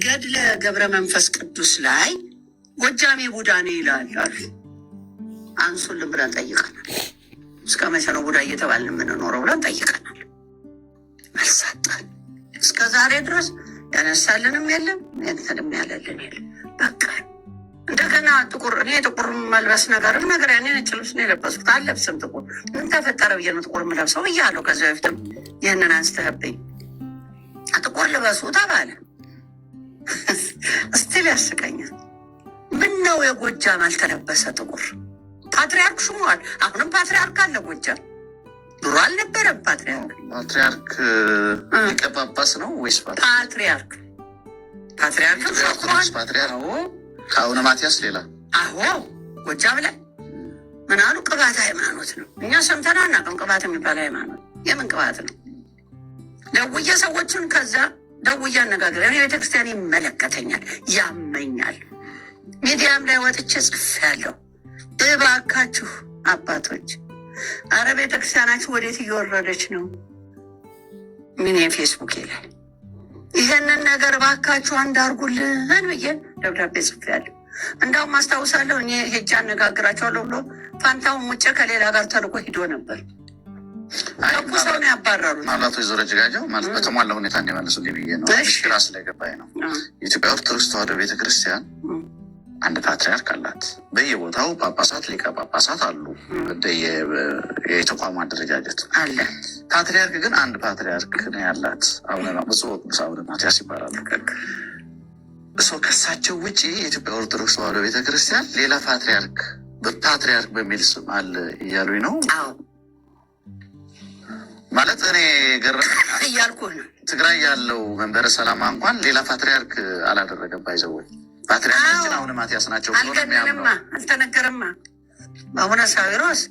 ገድለ ገብረ መንፈስ ቅዱስ ላይ ጎጃሜ ቡዳ ነው ይላል አሉ። አንሱልን ብለን ጠይቀናል። እስከ መቼ ነው ቡዳ እየተባልን የምንኖረው ብለን ጠይቀናል። አልሳጣን። እስከ ዛሬ ድረስ ያነሳልንም የለም እንትንም ያለልን የለም። በቃ እንደገና ጥቁር እኔ ጥቁር መልበስ ነገር ያኔ ነጭ ልብስ ነው የለበስኩት። አልለብስም ጥቁር። ምን ተፈጠረ ብዬ ነው ጥቁር የምለብሰው ብያለሁ። ከዚህ በፊትም ይህንን አንስተህብኝ ጥቁር ልበሱ ተባለ። እስቲል ያስቀኛል። ምን ነው የጎጃም አልተለበሰ ጥቁር? ፓትሪያርክ ሹመዋል። አሁንም ፓትሪያርክ አለ ጎጃም። ድሮ አልነበረም ፓትሪያርክ። ፓትሪያርክ ሊቀ ጳጳስ ነው ወይስ ፓትሪያርክ? ፓትሪያርክ ከአቡነ ማትያስ ሌላ? አዎ ጎጃም ላይ ምን አሉ? ቅባት ሃይማኖት ነው። እኛ ሰምተን አናውቅም። ቅባት የሚባል ሃይማኖት የምን ቅባት ነው? ደውዬ ሰዎችን ከዛ ደውዬ አነጋግር። እኔ ቤተክርስቲያን ይመለከተኛል፣ ያመኛል። ሚዲያም ላይ ወጥቼ ጽፌያለሁ። እባካችሁ አባቶች፣ አረ ቤተክርስቲያናችሁ ወዴት እየወረደች ነው? ምን የፌስቡክ ላይ ይህንን ነገር እባካችሁ አንድ አድርጉልን ብዬ ደብዳቤ ጽፌያለሁ። እንዳውም አስታውሳለሁ እኔ ሄጄ አነጋግራቸዋለሁ ብሎ ፋንታውን ሙጬ ከሌላ ጋር ተልኮ ሂዶ ነበር። ሰው ነው ያባረሩት። ማለቱ የዞረ ጅጋጃው ማለት በተሟላ ሁኔታ እንዲመልሱ ብዬ ነው። ግራ ስለገባኝ ነው። የኢትዮጵያ ኦርቶዶክስ ተዋሕዶ ቤተክርስቲያን አንድ ፓትሪያርክ አላት። በየቦታው ጳጳሳት፣ ሊቀ ጳጳሳት አሉ። የተቋሙ አደረጃጀት አለ። ፓትሪያርክ ግን አንድ ፓትሪያርክ ነው ያላት። ብፁዕ ወቅዱስ አቡነ ማትያስ ይባላሉ። ከሳቸው ውጭ የኢትዮጵያ ኦርቶዶክስ ተዋሕዶ ቤተክርስቲያን ሌላ ፓትሪያርክ በሚል ስም አለ እያሉኝ ነው ማለት እኔ እያልኩ ነው። ትግራይ ያለው መንበረ ሰላማ እንኳን ሌላ ፓትሪያርክ አላደረገም። ባይዘወይ ፓትሪያርካችን አቡነ ማትያስ ናቸው ብሎ አልተነገረማ። አቡነ ሳዊሮስ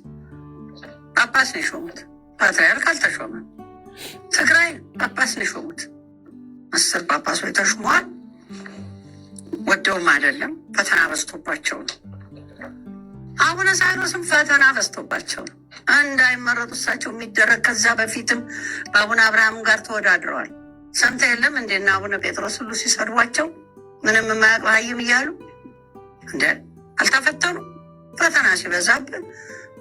ጳጳስ ነው የሾሙት፣ ፓትሪያርክ አልተሾመም። ትግራይ ጳጳስ ነው የሾሙት። 10 ጳጳሶች ተሾመዋል። ወደውም አይደለም፣ ፈተና በዝቶባቸው ነው። አቡነ ሳዊሮስም ፈተና በዝቶባቸው ነው እንዳይመረጡ እሳቸው የሚደረግ። ከዛ በፊትም በአቡነ አብርሃም ጋር ተወዳድረዋል። ሰምተ የለም እንዴና አቡነ ጴጥሮስ ሁሉ ሲሰድቧቸው ምንም የማያውቅ ሀይም እያሉ እንደ አልተፈተኑ። ፈተና ሲበዛብን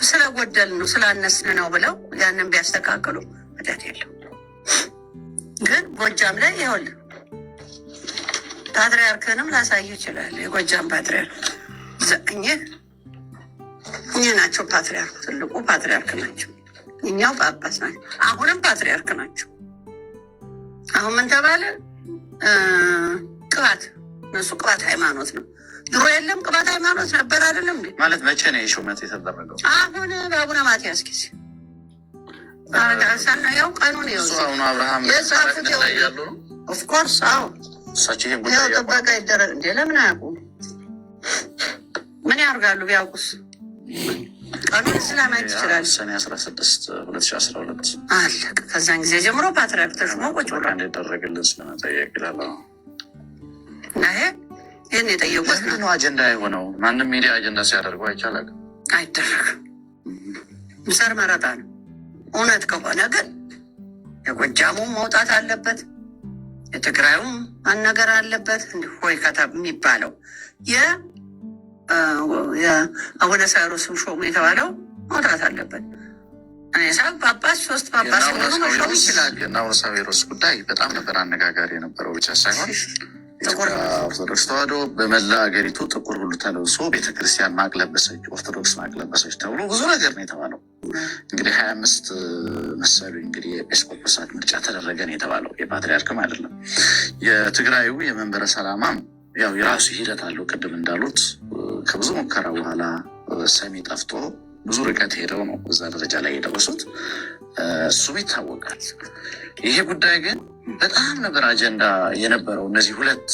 ስለጎደል ነው ስላነስን ነው ብለው ያንን ቢያስተካክሉ መዳት የለም። ግን ጎጃም ላይ ይኸውልህ ፓትሪያርክንም ላሳይ ይችላል። የጎጃም ፓትሪያርክ እኚህ ናቸው። ፓትሪያርክ ትልቁ ፓትሪያርክ ናቸው። እኛው ጳጳስ ናቸው። አሁንም ፓትሪያርክ ናቸው። አሁን ምን ተባለ? ቅባት እነሱ ቅባት ሃይማኖት ነው። ድሮ የለም ቅባት ሃይማኖት ነበር አይደለም ማለት መቼ ነው የሹመት የተደረገው? አሁን በአቡነ ማትያስ ጊዜ ያው ቀኑን አቡነ አብርሃም የጻፉት ኦፍኮርስ። አዎ እሳቸው ይኸው ጥበቃ ይደረግ እንዴ? ለምን አያውቁም? ምን ያርጋሉ ቢያውቁስ? ቀኑን ስለማየት ይችላል። ሰኔ 16 2012 አለቀ። ከዛን ጊዜ ጀምሮ ፓትሪያርክ ተሾሞ ቁጭ ብሎ እንደደረግልን ስለመጠየቅ ይላል። ይህን የጠየቁት ነው አጀንዳ የሆነው። ማንም ሚዲያ አጀንዳ ሲያደርገው አይቻላል። አይደረግም። ምሰር መረጣ ነው። እውነት ከሆነ ግን የጎጃሙም መውጣት አለበት፣ የትግራዩም ማነገር አለበት። እንዲህ ሆይ ከተብ የሚባለው የአቡነ ሳዊሮስም ሾሙ የተባለው መውጣት አለበት። እኔ ጳጳስ 3 ጳጳስ መሾም ይችላል። የአቡነ ሳዊሮስ ጉዳይ በጣም ነበር አነጋጋሪ የነበረው ብቻ ሳይሆን ኦርቶዶክስ ተዋሕዶ በመላ ሀገሪቱ ጥቁር ሁሉ ተለብሶ ቤተክርስቲያን ማቅለበሰች፣ ኦርቶዶክስ ማቅለበሰች ተብሎ ብዙ ነገር ነው የተባለው። እንግዲህ 25 መሰሉ እንግዲህ የኤጲስቆጶሳት ምርጫ ተደረገ ነው የተባለው። የፓትሪያርክም አይደለም። የትግራዩ የመንበረ ሰላማም ያው የራሱ ሂደት አለው። ቅድም እንዳሉት ከብዙ ሙከራ በኋላ ሰሚ ጠፍቶ ብዙ ርቀት ሄደው ነው እዛ ደረጃ ላይ የደረሱት። እሱም ይታወቃል። ይሄ ጉዳይ ግን በጣም ነበር አጀንዳ የነበረው። እነዚህ ሁለት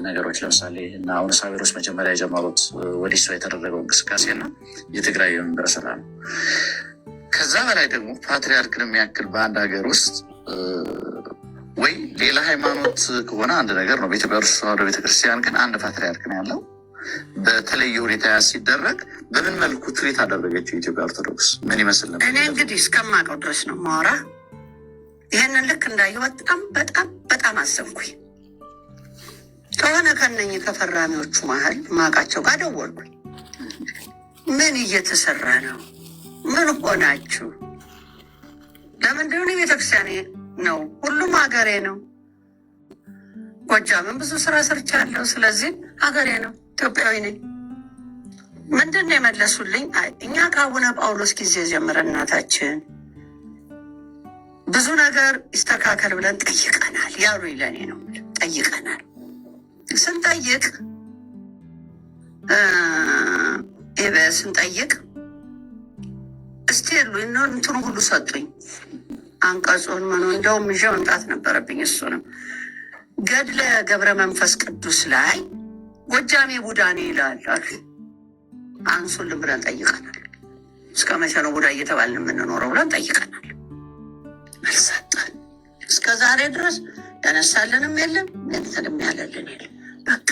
ነገሮች ለምሳሌ እና አቡነ ሳዊሮስ መጀመሪያ የጀመሩት ወዲህ ሰው የተደረገው እንቅስቃሴና የትግራይ የመንበረ ሰላም ነው። ከዛ በላይ ደግሞ ፓትሪያርክን የሚያክል በአንድ ሀገር ውስጥ ወይ ሌላ ሃይማኖት ከሆነ አንድ ነገር ነው። በኢትዮጵያ ኦርቶዶክስ ተዋሕዶ ቤተክርስቲያን ግን አንድ ፓትሪያርክ ነው ያለው። በተለየ ሁኔታ ሲደረግ በምን መልኩ ትሪት አደረገችው የኢትዮጵያ ኦርቶዶክስ? ምን ይመስል ነበር? እኔ እንግዲህ እስከማውቀው ድረስ ነው ማውራ። ይህንን ልክ እንዳየሁ በጣም አዘንኩኝ። ከሆነ ከነኚህ ከፈራሚዎቹ መሀል ማቃቸው ጋር ደወልኩኝ። ምን እየተሰራ ነው? ምን ሆናችሁ? ለምንድን ነው? ቤተክርስቲያኔ ነው፣ ሁሉም ሀገሬ ነው። ጎጃምን ብዙ ስራ ሰርቻለሁ። ስለዚህ ሀገሬ ነው፣ ኢትዮጵያዊ ነኝ። ምንድን ነው የመለሱልኝ? እኛ ከአቡነ ጳውሎስ ጊዜ ጀምረን እናታችን ብዙ ነገር ይስተካከል ብለን ጠይቀናል ያሉ ለኔ ነው። ጠይቀናል። ስንጠይቅ እስቲ እንትኑ ሁሉ ሰጡኝ። አንቀጹን ምኑ እንደውም ይዤ መምጣት ነበረብኝ። እሱንም ገድለ ገብረ መንፈስ ቅዱስ ላይ ጎጃሜ ቡዳኔ ይላል አሉ። አንሱልን ብለን ጠይቀናል። እስከ መቼ ነው ቡዳ እየተባልን የምንኖረው ብለን ጠይቀናል። አልሰጠን። እስከ ዛሬ ድረስ ያነሳልንም የለም እንትንም ያለልን የለም። በቃ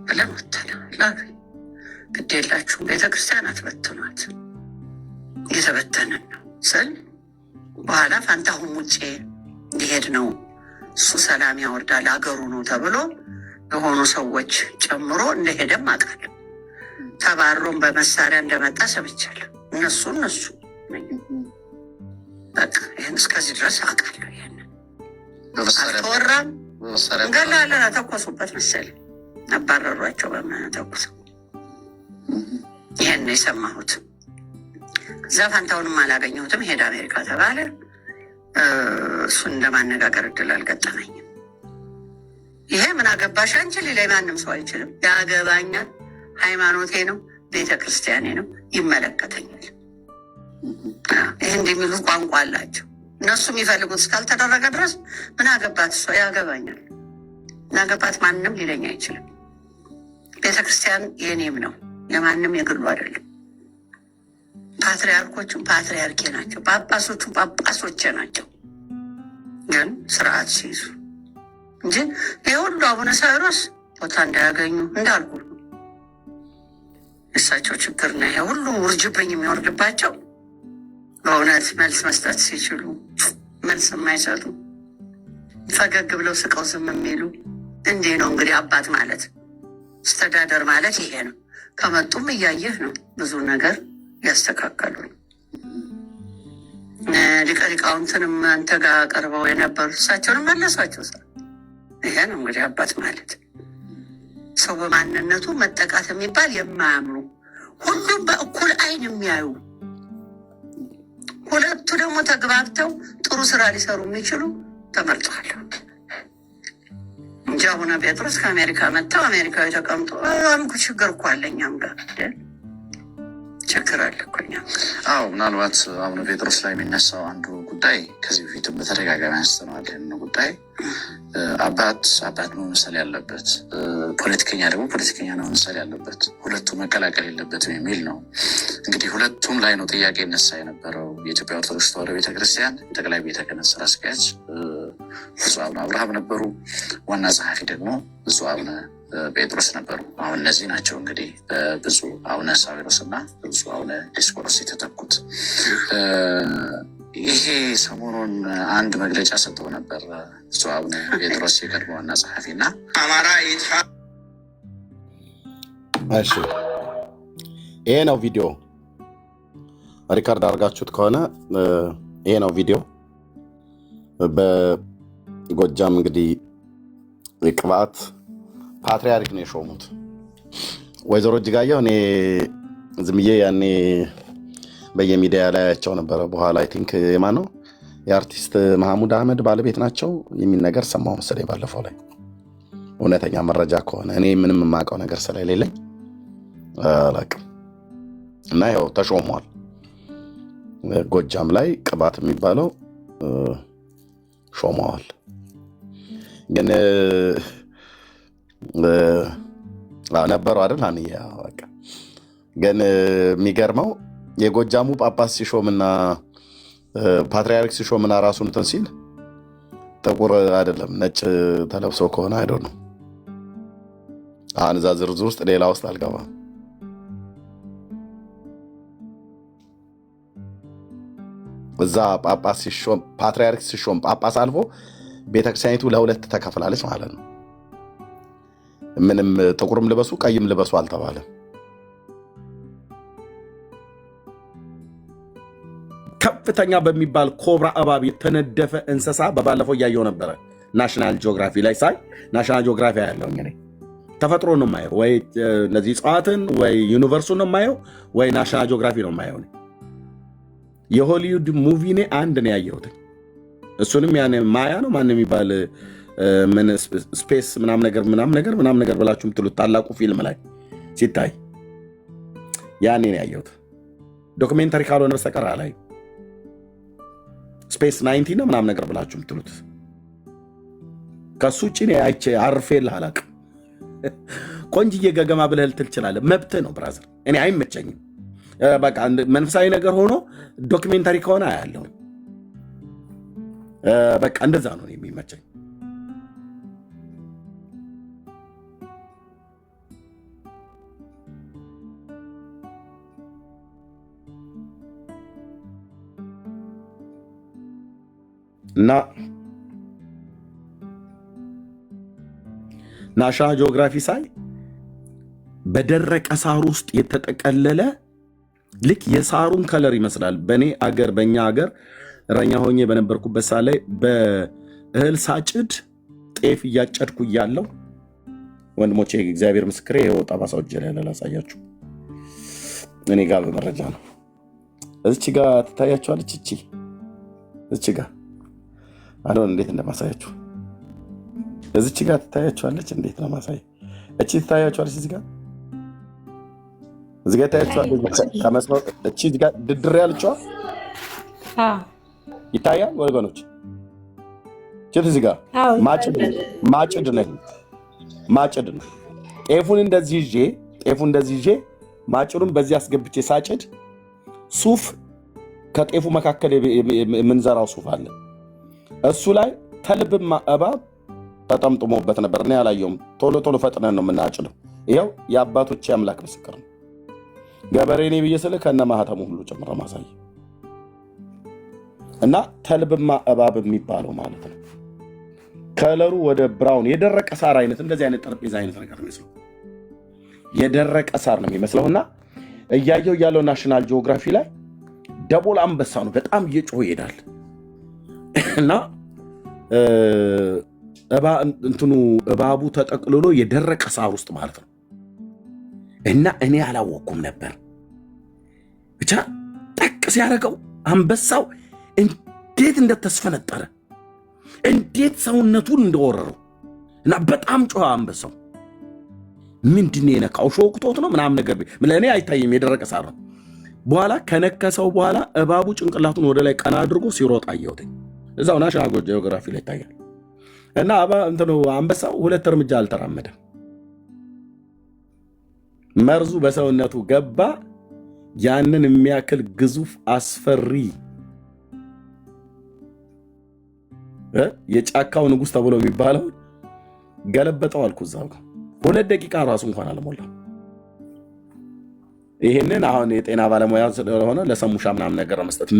ብለን ወተናል። ግድ የላችሁም ቤተክርስቲያን አትበትኗት፣ እየተበተንን ነው ስል በኋላ ፋንታሁን ውጭ ሊሄድ ነው እሱ ሰላም ያወርዳል አገሩ ነው ተብሎ የሆኑ ሰዎች ጨምሮ እንደሄደም አውቃለሁ። ተባሮም በመሳሪያ እንደመጣ ሰምቻለሁ። እነሱ በቃ ይህን እስከዚህ ድረስ አውቃለሁ። ይህንን አልተወራም። እንገላለን ተኮሱበት መሰለኝ፣ አባረሯቸው በመተኮስ። ይህን የሰማሁት። እዛ ፋንታውንም አላገኘሁትም። ሄደ አሜሪካ ተባለ። እሱን እንደማነጋገር እድል አልገጠመኝም። ይሄ ምን አገባሽ አንቺ ሌላ ማንም ሰው አይችልም። ያገባኛል፣ ሃይማኖቴ ነው፣ ቤተ ክርስቲያኔ ነው፣ ይመለከተኛል። ይህ እንደሚሉ ቋንቋ አላቸው እነሱ። የሚፈልጉት እስካልተደረገ ድረስ ምን አገባት እሷ፣ ያገባኛል። ምን አገባት ማንም ሊለኝ አይችልም። ቤተ ክርስቲያን የኔም ነው፣ የማንም የግሉ አይደለም። ፓትሪያርኮቹም ፓትሪያርኬ ናቸው፣ ጳጳሶቹም ጳጳሶቼ ናቸው። ግን ስርዓት ሲይዙ እንጂ የሁሉ አቡነ ሳይሮስ ቦታ እንዳያገኙ እንዳልኩ እሳቸው ችግር ነው። ይሄ ሁሉ ውርጅብኝ የሚወርድባቸው በእውነት መልስ መስጠት ሲችሉ መልስ የማይሰጡ ፈገግ ብለው ስቀው ዝም የሚሉ እንዲህ ነው እንግዲህ አባት ማለት። አስተዳደር ማለት ይሄ ነው። ከመጡም እያየህ ነው ብዙ ነገር ያስተካከሉ። ሊቀ ሊቃውንትንም አንተ ጋር ቀርበው የነበሩ እሳቸውንም መለሷቸው። ይሄ ነው እንግዲህ አባት ማለት። ሰው በማንነቱ መጠቃት የሚባል የማያምኑ ሁሉም በእኩል አይን የሚያዩ ሁለቱ ደግሞ ተግባብተው ጥሩ ስራ ሊሰሩ የሚችሉ ተመርጠዋል እንጂ አቡነ ጴጥሮስ ከአሜሪካ መጥተው አሜሪካዊ ተቀምጦ ችግር እኮ አለ እኛም ጋር ችግር አለ እኮ እኛም። አዎ ምናልባት አቡነ ጴጥሮስ ላይ የሚነሳው አንዱ ጉዳይ ከዚህ በፊትም በተደጋጋሚ አንስተነዋል። ይህን ጉዳይ አባት ነው መምሰል ያለበት፣ ፖለቲከኛ ደግሞ ፖለቲከኛ ነው መምሰል ያለበት፣ ሁለቱ መቀላቀል የለበትም የሚል ነው። እንግዲህ ሁለቱም ላይ ነው ጥያቄ ይነሳ የነበረው። የኢትዮጵያ ኦርቶዶክስ ተዋሕዶ ቤተክርስቲያን ጠቅላይ ቤተ ክህነት ስራ አስኪያጅ ብፁዕ አቡነ አብርሃም ነበሩ። ዋና ጸሐፊ ደግሞ ብፁዕ አቡነ ጴጥሮስ ነበሩ። አሁን እነዚህ ናቸው እንግዲህ በብፁዕ አቡነ ሳዊሮስ እና በብፁዕ አቡነ ዲዮስቆሮስ የተተኩት። ይሄ ሰሞኑን አንድ መግለጫ ሰጥተው ነበር ብፁዕ አቡነ ጴጥሮስ የቀድሞ ዋና ጸሐፊ እና አማራ ይጥፋ። እሺ ይሄ ነው ቪዲዮ፣ ሪካርድ አድርጋችሁት ከሆነ ይሄ ነው ቪዲዮ። በጎጃም እንግዲህ ቅባት ፓትሪያርክ ነው የሾሙት ወይዘሮ እጅጋየሁ። እኔ ዝምዬ ያኔ በየሚዲያ ላይ ያቸው ነበረ። በኋላ አይ ቲንክ የማን ነው የአርቲስት መሐሙድ አህመድ ባለቤት ናቸው የሚል ነገር ሰማሁ መሰለኝ ባለፈው ላይ። እውነተኛ መረጃ ከሆነ እኔ ምንም የማውቀው ነገር ስለሌለኝ አላውቅም። እና ያው ተሾሟል። ጎጃም ላይ ቅባት የሚባለው ሾመዋል። ግን ነበሩ አይደል? በቃ ግን የሚገርመው የጎጃሙ ጳጳስ ሲሾምና ፓትሪያርክ ሲሾምና ራሱን እንትን ሲል ጥቁር አይደለም ነጭ ተለብሶ ከሆነ አይደው ነው። አሁን እዛ ዝርዝር ውስጥ ሌላ ውስጥ አልገባም። እዛ ጳጳስ ሲሾም ፓትሪያርክ ሲሾም ጳጳስ አልፎ ቤተክርስቲያኒቱ ለሁለት ተከፍላለች ማለት ነው። ምንም ጥቁርም ልበሱ ቀይም ልበሱ አልተባለም። ከፍተኛ በሚባል ኮብራ እባብ የተነደፈ እንስሳ በባለፈው እያየው ነበረ ናሽናል ጂኦግራፊ ላይ ሳይ፣ ናሽናል ጂኦግራፊ ያለው እንግዲህ ተፈጥሮ ነው የማየው፣ ወይ እነዚህ እጽዋትን ወይ ዩኒቨርሱን ነው የማየው፣ ወይ ናሽናል ጂኦግራፊ ነው የማየው። የሆሊውድ ሙቪ እኔ አንድ ነው ያየሁት። እሱንም ያን ማያ ነው ማን የሚባል ምን ስፔስ ምናምን ነገር ብላችሁ የምትሉት ታላቁ ፊልም ላይ ሲታይ ያኔ ነው ያየሁት። ዶክሜንተሪ ካልሆነ በስተቀር ላይ ስፔስ 90 ነው ምናምን ነገር ብላችሁ የምትሉት ከሱ ውጭ አይቼ አርፌልህ አላውቅም። ቆንጅዬ ገገማ ብለህ ልትል ትችላለህ፣ መብትህ ነው ብራዘር። እኔ አይመቸኝም። በቃ መንፈሳዊ ነገር ሆኖ ዶክሜንተሪ ከሆነ አያለሁ። በቃ እንደዛ ነው የሚመቸኝ። እና ናሽናል ጂኦግራፊ ሳይ በደረቀ ሳር ውስጥ የተጠቀለለ ልክ የሳሩን ከለር ይመስላል። በእኛ አገር እረኛ ሆኜ በነበርኩበት ሰዓት ላይ በእህል ሳጭድ ጤፍ እያጨድኩ እያለሁ ወንድሞቼ እግዚአብሔር ምስክሬ የወጣ ባሳው እጄ ላይ ላሳያችሁ። እኔ ጋር በመረጃ ነው። እዚች ጋር ትታያችኋለች። እዚች ጋር አሁን እንዴት እንደማሳያችሁ እዚች ጋር ትታያችኋለች። እንዴት ነው ማሳይ? እቺ ትታያችኋለች። እዚህ ጋር ትታያችኋለች። ከመስመር እቺ ጋር ድድር ያለችዋ ይታያል ወገኖች። እዚህ ጋር ማጭድ ነው። ጤፉን እንደዚህ ይዤ ማጭዱን በዚህ አስገብቼ ሳጭድ ሱፍ ከጤፉ መካከል የምንዘራው ሱፍ አለ። እሱ ላይ ተልብማ እባብ ተጠምጥሞበት ነበር። እኔ አላየውም። ቶሎ ፈጥነን ነው የምናጭደው። ይኸው የአባቶቼ አምላክ ምስክር ነው። ገበሬ ነኝ ብዬ ስልህ ከነ ማህተሙ ሁሉ ጨምረ ማሳይ እና ተልብማ እባብ የሚባለው ማለት ነው። ከለሩ ወደ ብራውን የደረቀ ሳር አይነት እንደዚህ አይነት ጠረጴዛ አይነት ነገር ነው። የደረቀ ሳር ነው የሚመስለውና እያየው ያለው ናሽናል ጂኦግራፊ ላይ ደቦል አንበሳ ነው በጣም እየጮህ ይሄዳል እና እባቡ ተጠቅልሎ የደረቀ ሳር ውስጥ ማለት ነው። እና እኔ አላወቅኩም ነበር። ብቻ ጠቅ ሲያደርገው አንበሳው እንዴት እንደተስፈነጠረ እንዴት ሰውነቱን እንደወረረው እና በጣም ጮኸ አንበሳው። ምንድን ነው የነካው? ሾክቶት ነው ምናምን ነገር ለእኔ አይታይም፣ የደረቀ ሳር ነው። በኋላ ከነከሰው በኋላ እባቡ ጭንቅላቱን ወደ ላይ ቀና አድርጎ ሲሮጥ አየሁት። እዛው ናሽናል ጂኦግራፊ ላይ ይታያል። እና አንበሳው 2 እርምጃ አልተራመደም። መርዙ በሰውነቱ ገባ። ያንን የሚያክል ግዙፍ አስፈሪ የጫካው ንጉሥ ተብሎ የሚባለው ገለበጠው አልኩ። እዛው 2 ደቂቃ ራሱ እንኳን አልሞላም። ይሄንን አሁን የጤና ባለሙያ ስለሆነ ለሰሙሻ ምናምን ነገር መስጠት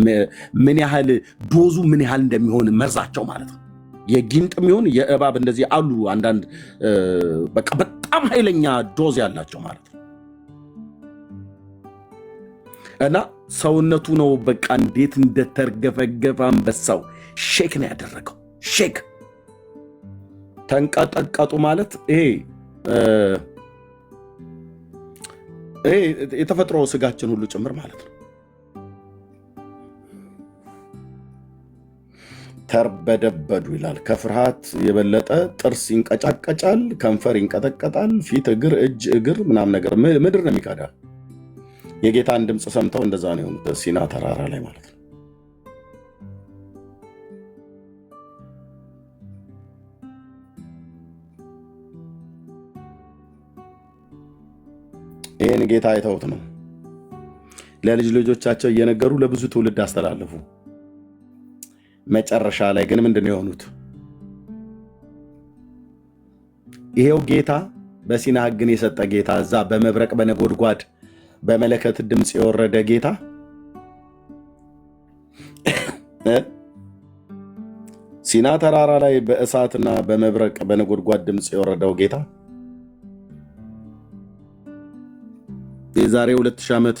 ምን ያህል ዶዙ ምን ያህል እንደሚሆን መርዛቸው ማለት ነው። የጊንጥ የሚሆን የእባብ እንደዚህ አሉ አንዳንድ በቃ በጣም ኃይለኛ ዶዝ ያላቸው ማለት ነው። እና ሰውነቱ ነው በቃ እንዴት እንደተርገፈገፈ አንበሳው ሼክ ነው ያደረገው። ሼክ ተንቀጠቀጡ ማለት ይሄ የተፈጥሮ ስጋችን ሁሉ ጭምር ማለት ነው። ተርበደበዱ ይላል። ከፍርሃት የበለጠ ጥርስ ይንቀጫቀጫል፣ ከንፈር ይንቀጠቀጣል፣ ፊት፣ እግር፣ እጅ፣ እግር ምናምን ነገር ምድር ነው የሚካዳ። የጌታን ድምፅ ሰምተው እንደዛ ነው የሆኑት ሲና ተራራ ላይ ማለት ነው። ይህን ጌታ አይተውት ነው ለልጅ ልጆቻቸው እየነገሩ ለብዙ ትውልድ አስተላለፉ። መጨረሻ ላይ ግን ምንድን ነው የሆኑት? ይሄው ጌታ በሲና ሕግን የሰጠ ጌታ፣ እዛ በመብረቅ በነጎድጓድ በመለከት ድምፅ የወረደ ጌታ ሲና ተራራ ላይ በእሳትና በመብረቅ በነጎድጓድ ድምፅ የወረደው ጌታ የዛሬ 2000 ዓመት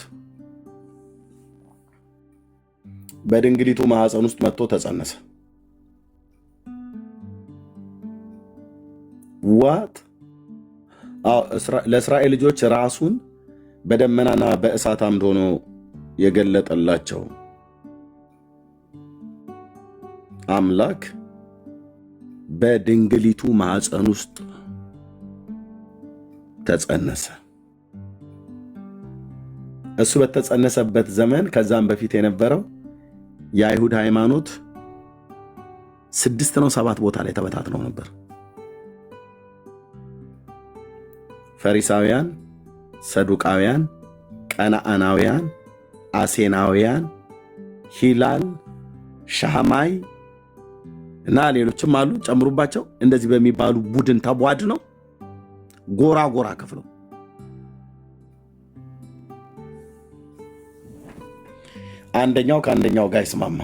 በድንግሊቱ ማህፀን ውስጥ መጥቶ ተጸነሰ። ዋት ለእስራኤል ልጆች ራሱን በደመናና በእሳት አምድ ሆኖ የገለጠላቸው አምላክ በድንግሊቱ ማህፀን ውስጥ ተጸነሰ። እሱ በተጸነሰበት ዘመን ከዛም በፊት የነበረው የአይሁድ ሃይማኖት 6 ነው 7 ቦታ ላይ ተበታትነው ነበር። ፈሪሳውያን፣ ሰዱቃውያን፣ ቀናአናውያን፣ አሴናውያን፣ ሂላል፣ ሻማይ እና ሌሎችም አሉ ጨምሩባቸው። እንደዚህ በሚባሉ ቡድን ተቧድ ነው ጎራ ጎራ ከፍለው አንደኛው ከአንደኛው ጋር ይስማማ።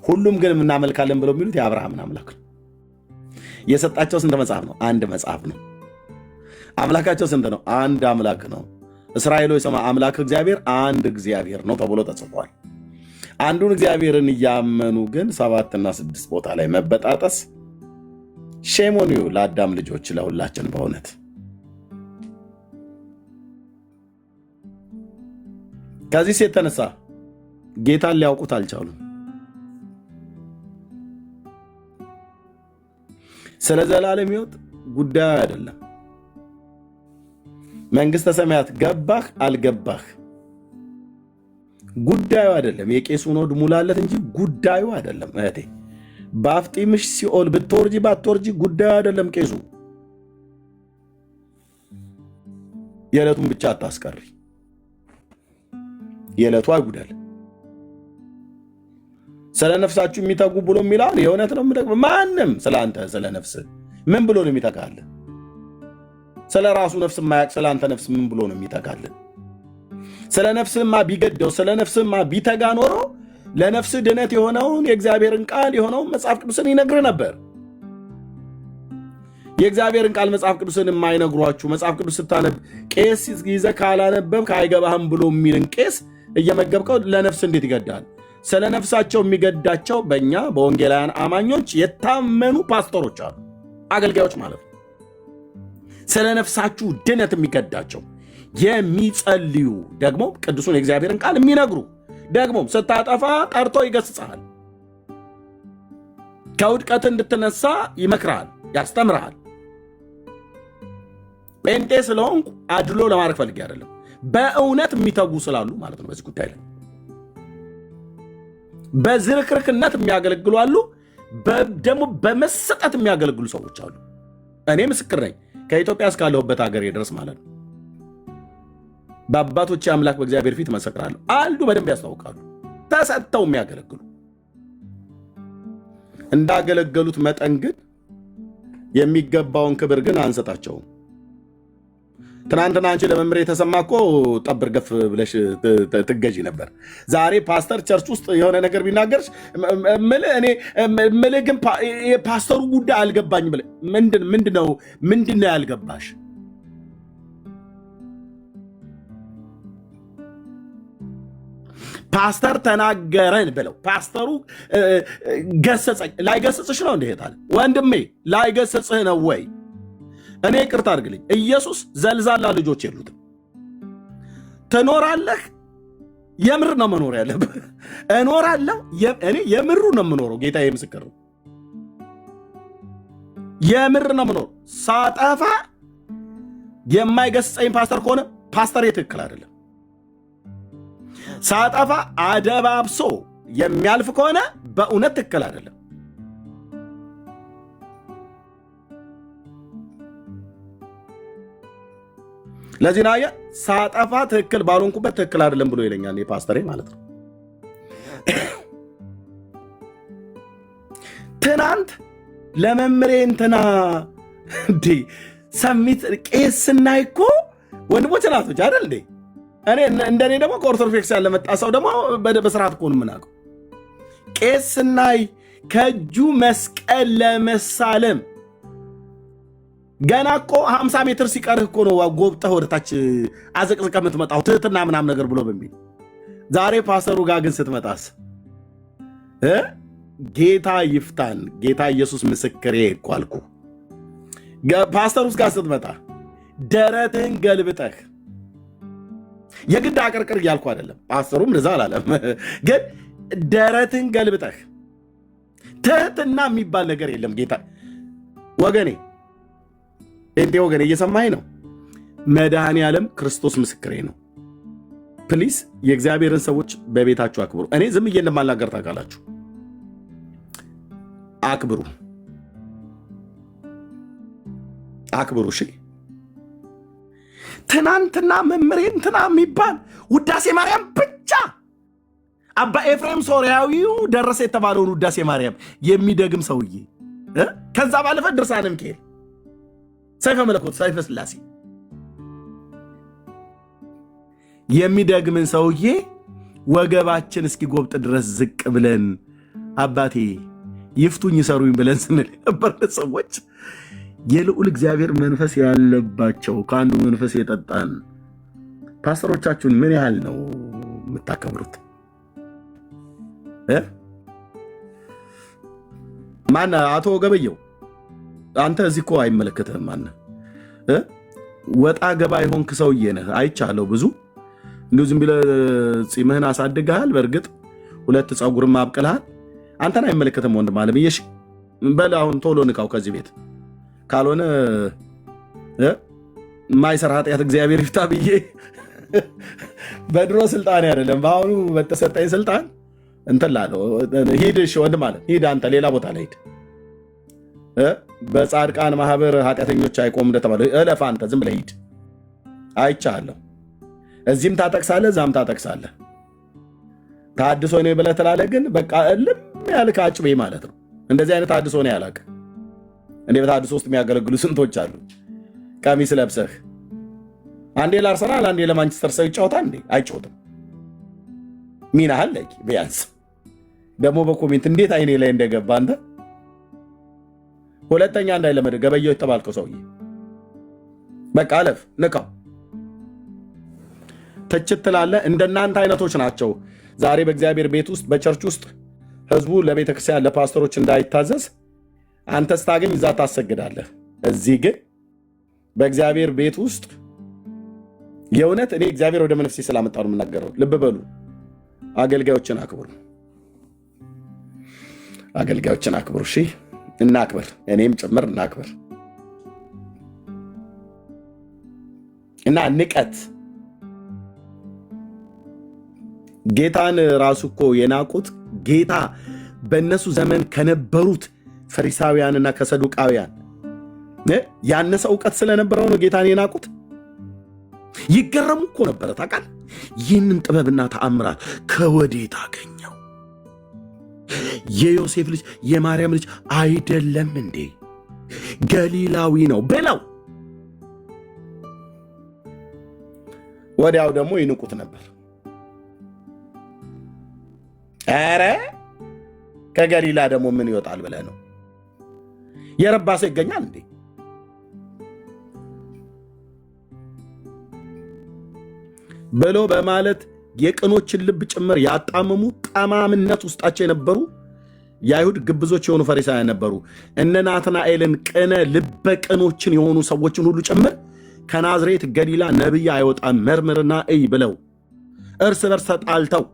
ሁሉም ግን እናመልካለን ብለው የሚሉት የአብርሃምን አምላክ ነው። የሰጣቸው ስንት መጽሐፍ ነው? 1 መጽሐፍ ነው። አምላካቸው ስንት ነው? 1 አምላክ ነው። እስራኤሎች ሰማ አምላክ እግዚአብሔር አንድ እግዚአብሔር ነው ተብሎ ተጽፏል። አንዱን እግዚአብሔርን እያመኑ ግን 7 እና 6 ቦታ ላይ መበጣጠስ ሼሞኒው ለአዳም ልጆች ለሁላችን በእውነት ከዚህ የተነሳ ጌታን ሊያውቁት አልቻሉም። ስለ ዘላለም ሕይወት ጉዳዩ አይደለም። መንግሥተ ሰማያት ገባህ አልገባህ ጉዳዩ አይደለም። የቄሱን ሆድ ሙላለት እንጂ ጉዳዩ አይደለም። እህቴ በአፍጢምሽ ሲኦል ብትወርጂ ባትወርጂ ጉዳዩ አይደለም። ቄሱ የዕለቱን ብቻ አታስቀሪ። የዕለቱ አይጉደል። ስለ ነፍሳችሁ የሚተጉ ብሎ የሚላል የእውነት ነው የምጠቅም። ማንም ስለ አንተ ስለ ነፍስ ምን ብሎ ነው የሚተጋልን? ስለ ራሱ ነፍስ የማያውቅ ስለ አንተ ነፍስ ምን ብሎ ነው የሚተጋልን? ስለ ነፍስማ ቢገደው ስለ ነፍስማ ቢተጋ ኖሮ ለነፍስ ድነት የሆነውን የእግዚአብሔርን ቃል የሆነውን መጽሐፍ ቅዱስን ይነግር ነበር። የእግዚአብሔርን ቃል መጽሐፍ ቅዱስን የማይነግሯችሁ መጽሐፍ ቅዱስ ስታነብ ቄስ ይዘህ ካላነበብክ አይገባህም ብሎ የሚልን ቄስ እየመገብከው ለነፍስ እንዴት ይገዳል? ስለ ነፍሳቸው የሚገዳቸው በእኛ በወንጌላውያን አማኞች የታመኑ ፓስተሮች አሉ፣ አገልጋዮች ማለት ነው። ስለ ነፍሳችሁ ድነት የሚገዳቸው የሚጸልዩ ደግሞ ቅዱሱን የእግዚአብሔርን ቃል የሚነግሩ ደግሞ ስታጠፋ ጠርቶ ይገስጽሃል፣ ከውድቀት እንድትነሳ ይመክርሃል፣ ያስተምርሃል። ጴንጤ ስለሆንኩ አድሎ ለማድረግ ፈልጌ አይደለም፣ በእውነት የሚተጉ ስላሉ ማለት ነው። በዚህ ጉዳይ ላይ በዝርክርክነት የሚያገለግሉ አሉ፣ ደግሞ በመሰጠት የሚያገለግሉ ሰዎች አሉ። እኔ ምስክር ነኝ፣ ከኢትዮጵያ እስካለሁበት ሀገር ድረስ ማለት ነው። በአባቶች አምላክ በእግዚአብሔር ፊት መሰክራለሁ። አንዱ በደንብ ያስታውቃሉ፣ ተሰጥተው የሚያገለግሉ እንዳገለገሉት መጠን ግን የሚገባውን ክብር ግን አንሰጣቸውም። ትናንትና አንቺ ለመምሬ የተሰማ እኮ ጠብር ገፍ ብለሽ ትገዢ ነበር። ዛሬ ፓስተር ቸርች ውስጥ የሆነ ነገር ቢናገርሽ ምልህ ግን የፓስተሩ ጉዳይ አልገባኝ ብለህ ምንድን ነው ያልገባሽ? ፓስተር ተናገረን ብለው ፓስተሩ ገሰጸኝ። ላይገሰጽሽ ነው እንደሄታል ወንድሜ፣ ላይገሰጽህ ነው ወይ? እኔ ይቅርታ አድርግልኝ፣ ኢየሱስ ዘልዛላ ልጆች የሉትም። ትኖራለህ፣ የምር ነው መኖር ያለብህ። እኖራለሁ፣ እኔ የምሩ ነው የምኖረው። ጌታዬ ምስክር ነው፣ የምር ነው የምኖረው። ሳጠፋ የማይገስጸኝ ፓስተር ከሆነ ፓስተር ትክክል አይደለም። ሳጠፋ አደባብሶ የሚያልፍ ከሆነ በእውነት ትክክል አይደለም። ለዚህ ናየ ሳጠፋ ትክክል ባልሆንኩበት ትክክል አይደለም ብሎ ይለኛል የፓስተሬ ማለት ነው። ትናንት ለመምሬ እንትና እንዴ ሰሚት ቄስ ስናይ እኮ ወንድሞች ናቶች አይደል እንዴ? እንደኔ ደግሞ ከኦርቶዶክስ ያለ መጣ ሰው ደግሞ በስርዓት እኮ ነው የምናውቀው። ቄስ ስናይ ከእጁ መስቀል ለመሳለም ገና እኮ 50 ሜትር ሲቀርህ እኮ ነው ጎብጠህ ወደታች አዘቅዝቀ የምትመጣው ትህትና ምናምን ነገር ብሎ በሚል ዛሬ ፓስተሩ ጋር ግን ስትመጣስ ጌታ ይፍታን ጌታ ኢየሱስ ምስክሬ እኮ አልኩ። ፓስተሩ ጋር ስትመጣ ደረትህን ገልብጠህ የግድ አቀርቅር እያልኩ አይደለም፣ ፓስተሩም እንደዛ አላለም። ግን ደረትህን ገልብጠህ ትህትና የሚባል ነገር የለም። ጌታ ወገኔ እንዴ ወገኔ እየሰማኝ ነው። መድኃኔ ዓለም ክርስቶስ ምስክሬ ነው። ፕሊስ የእግዚአብሔርን ሰዎች በቤታችሁ አክብሩ። እኔ ዝም ብዬ እንደማልናገር ታውቃላችሁ። አክብሩ አክብሩ። እሺ ትናንትና መምሬ እንትና የሚባል ውዳሴ ማርያም ብቻ አባ ኤፍሬም ሶርያዊው ደረሰ የተባለውን ውዳሴ ማርያም የሚደግም ሰውዬ ከዛ ባለፈ ድርሳነ ሚካኤል፣ ሰይፈ መለኮት፣ ሰይፈ ስላሴ የሚደግምን ሰውዬ ወገባችን እስኪጎብጥ ድረስ ዝቅ ብለን አባቴ ይፍቱኝ ይሰሩኝ ብለን ስንል ነበር። ሰዎች የልዑል እግዚአብሔር መንፈስ ያለባቸው ከአንዱ መንፈስ የጠጣን ፓስተሮቻችሁን ምን ያህል ነው የምታከብሩት? ማን አቶ ገበየው አንተ እዚህ እኮ አይመለከትህም። ማን ወጣ ገባ የሆንክ ሰውዬ ነህ። አይቻለሁ ብዙ እንዲሁ ዝም ብለህ ፂምህን አሳድገሃል። በእርግጥ 2 ፀጉርም አብቅልሃል። አንተን አይመለከትም ወንድም አለ ብዬሽ በል አሁን ቶሎ ንቃው ከዚህ ቤት ካልሆነ የማይሰራ ኃጢአት እግዚአብሔር ይፍታ ብዬ በድሮ ስልጣን አይደለም በአሁኑ በተሰጠኝ ስልጣን እንትን ላለው ሂድ። እሺ ወንድም አለ ሂድ፣ አንተ ሌላ ቦታ ላይ ሂድ። በጻድቃን ማህበር ኃጢአተኞች አይቆም እንደተባለ እለፍ። አንተ ዝም ብለህ ሂድ። አይቻለሁ። እዚህም ታጠቅሳለህ፣ እዛም ታጠቅሳለህ። ታድሶ ነው ብለህ ትላለህ። ግን በቃ እልም ያልክ አጭቤ ማለት ነው። እንደዚህ አይነት ታድሶ ነው ያላቅ። እንዴ በታድሶ ውስጥ የሚያገለግሉ ስንቶች አሉ። ቀሚስ ለብሰህ አንዴ ለአርሰናል አንዴ ለማንቸስተር ሰው ይጫወታል እንዴ? አይጫወትም። ሚና አለኝ ቢያንስ ደግሞ በኮሜንት እንዴት አይኔ ላይ እንደገባ አንተ። ሁለተኛ እንዳይለመድ ገበየው የተባልከው ሰውዬ በቃ አለፍ ንቃው። ትችት ትላለህ። እንደናንተ አይነቶች ናቸው ዛሬ በእግዚአብሔር ቤት ውስጥ በቸርች ውስጥ ህዝቡ ለቤተ ክርስቲያን ለፓስተሮች እንዳይታዘዝ አንተ ስታገኝ እዛ ታሰግዳለህ። እዚህ ግን በእግዚአብሔር ቤት ውስጥ የእውነት እኔ እግዚአብሔር ወደ መንፈሴ ስላመጣው ነው የምናገረው። ልብ በሉ። አገልጋዮችን አክብሩ፣ አገልጋዮችን አክብሩ። እሺ እናክብር፣ እኔም ጭምር እናክብር እና ንቀት ጌታን ራሱ እኮ የናቁት ጌታ በእነሱ ዘመን ከነበሩት ፈሪሳውያንና ከሰዱቃውያን ያነሰ እውቀት ስለነበረው ነው ጌታን የናቁት። ይገረሙ እኮ ነበረ። ታውቃለህ? ይህንን ጥበብና ተአምራት ከወዴት አገኘው? የዮሴፍ ልጅ የማርያም ልጅ አይደለም እንዴ? ገሊላዊ ነው ብለው ወዲያው ደግሞ ይንቁት ነበር። ኧረ ከገሊላ ደግሞ ምን ይወጣል ብለህ ነው? የረባ ሰው ይገኛል እንዴ? ብሎ በማለት የቅኖችን ልብ ጭምር ያጣመሙ ጠማምነት ውስጣቸው የነበሩ የአይሁድ ግብዞች የሆኑ ፈሪሳውያን ነበሩ። እነ ናትናኤልን ቅነ ልበ ቅኖችን የሆኑ ሰዎችን ሁሉ ጭምር ከናዝሬት ገሊላ ነቢይ አይወጣም መርምርና እይ ብለው እርስ በርስ ተጣልተው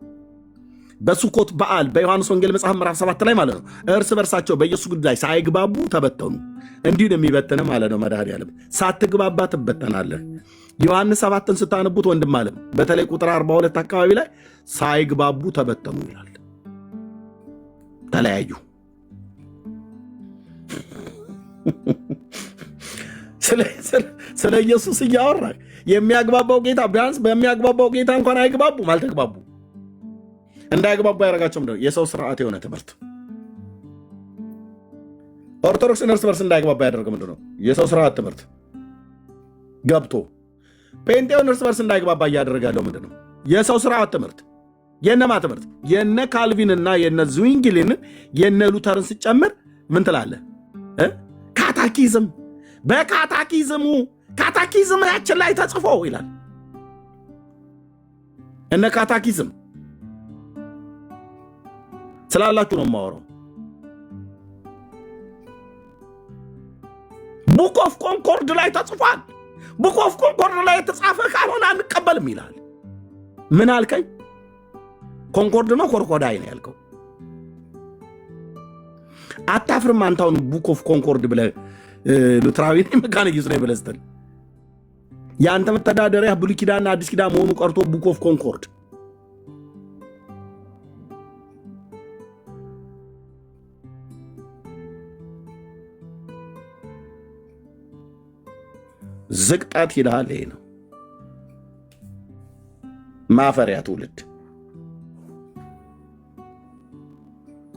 በሱኮት በዓል በዮሐንስ ወንጌል መጽሐፍ ምዕራፍ 7 ላይ ማለት ነው እርስ በርሳቸው በኢየሱስ ጉዳይ ሳይግባቡ ተበተኑ። እንዲህ ነው የሚበተነ ማለት ነው መድኃኔዓለም። ሳትግባባ ትበተናለህ። ዮሐንስ 7ን ስታነቡት ወንድም አለም በተለይ ቁጥር 42 አካባቢ ላይ ሳይግባቡ ተበተኑ ይላል። ተለያዩ። ስለ ኢየሱስ እያወራ የሚያግባባው ጌታ ቢያንስ በሚያግባባው ጌታ እንኳን አይግባቡም። አልተግባቡ። እንዳይግባቡ ያደረጋቸው ምንድነው? የሰው ስርዓት የሆነ ትምህርት። ኦርቶዶክስን እርስ በርስ እንዳይግባባ ያደረገው ምንድነው? የሰው ስርዓት ትምህርት ገብቶ ጴንጤውን እርስ በርስ እንዳይግባባ እያደረጋለው ምንድነው? የሰው ስርዓት ትምህርት። የነማ ትምህርት? የነ ካልቪንና የነ ዝዊንግሊን የነ ሉተርን ስጨምር ምን ትላለህ? ካታኪዝም በካታኪዝሙ ካታኪዝማችን ላይ ተጽፎ ይላል። እነ ካታኪዝም ስላላችሁ ነው የማወራው። ቡክ ኦፍ ኮንኮርድ ላይ ተጽፏል። ቡክ ኦፍ ኮንኮርድ ላይ የተጻፈ ካልሆነ አንቀበልም ይላል። ምን አልከኝ? ኮንኮርድ ነው ኮርኮዳይ ነው ያልከው? አታፍርም አንተ? አሁን ቡክ ኦፍ ኮንኮርድ ብለህ ሉትራዊ መካነ ኢየሱስ ላይ ብለህ ስትል የአንተ መተዳደሪያ ብሉይ ኪዳንና አዲስ ኪዳን መሆኑ ቀርቶ ቡክ ኦፍ ኮንኮርድ ዝቅጣት ይልሃል። ይሄ ነው ማፈሪያ ትውልድ።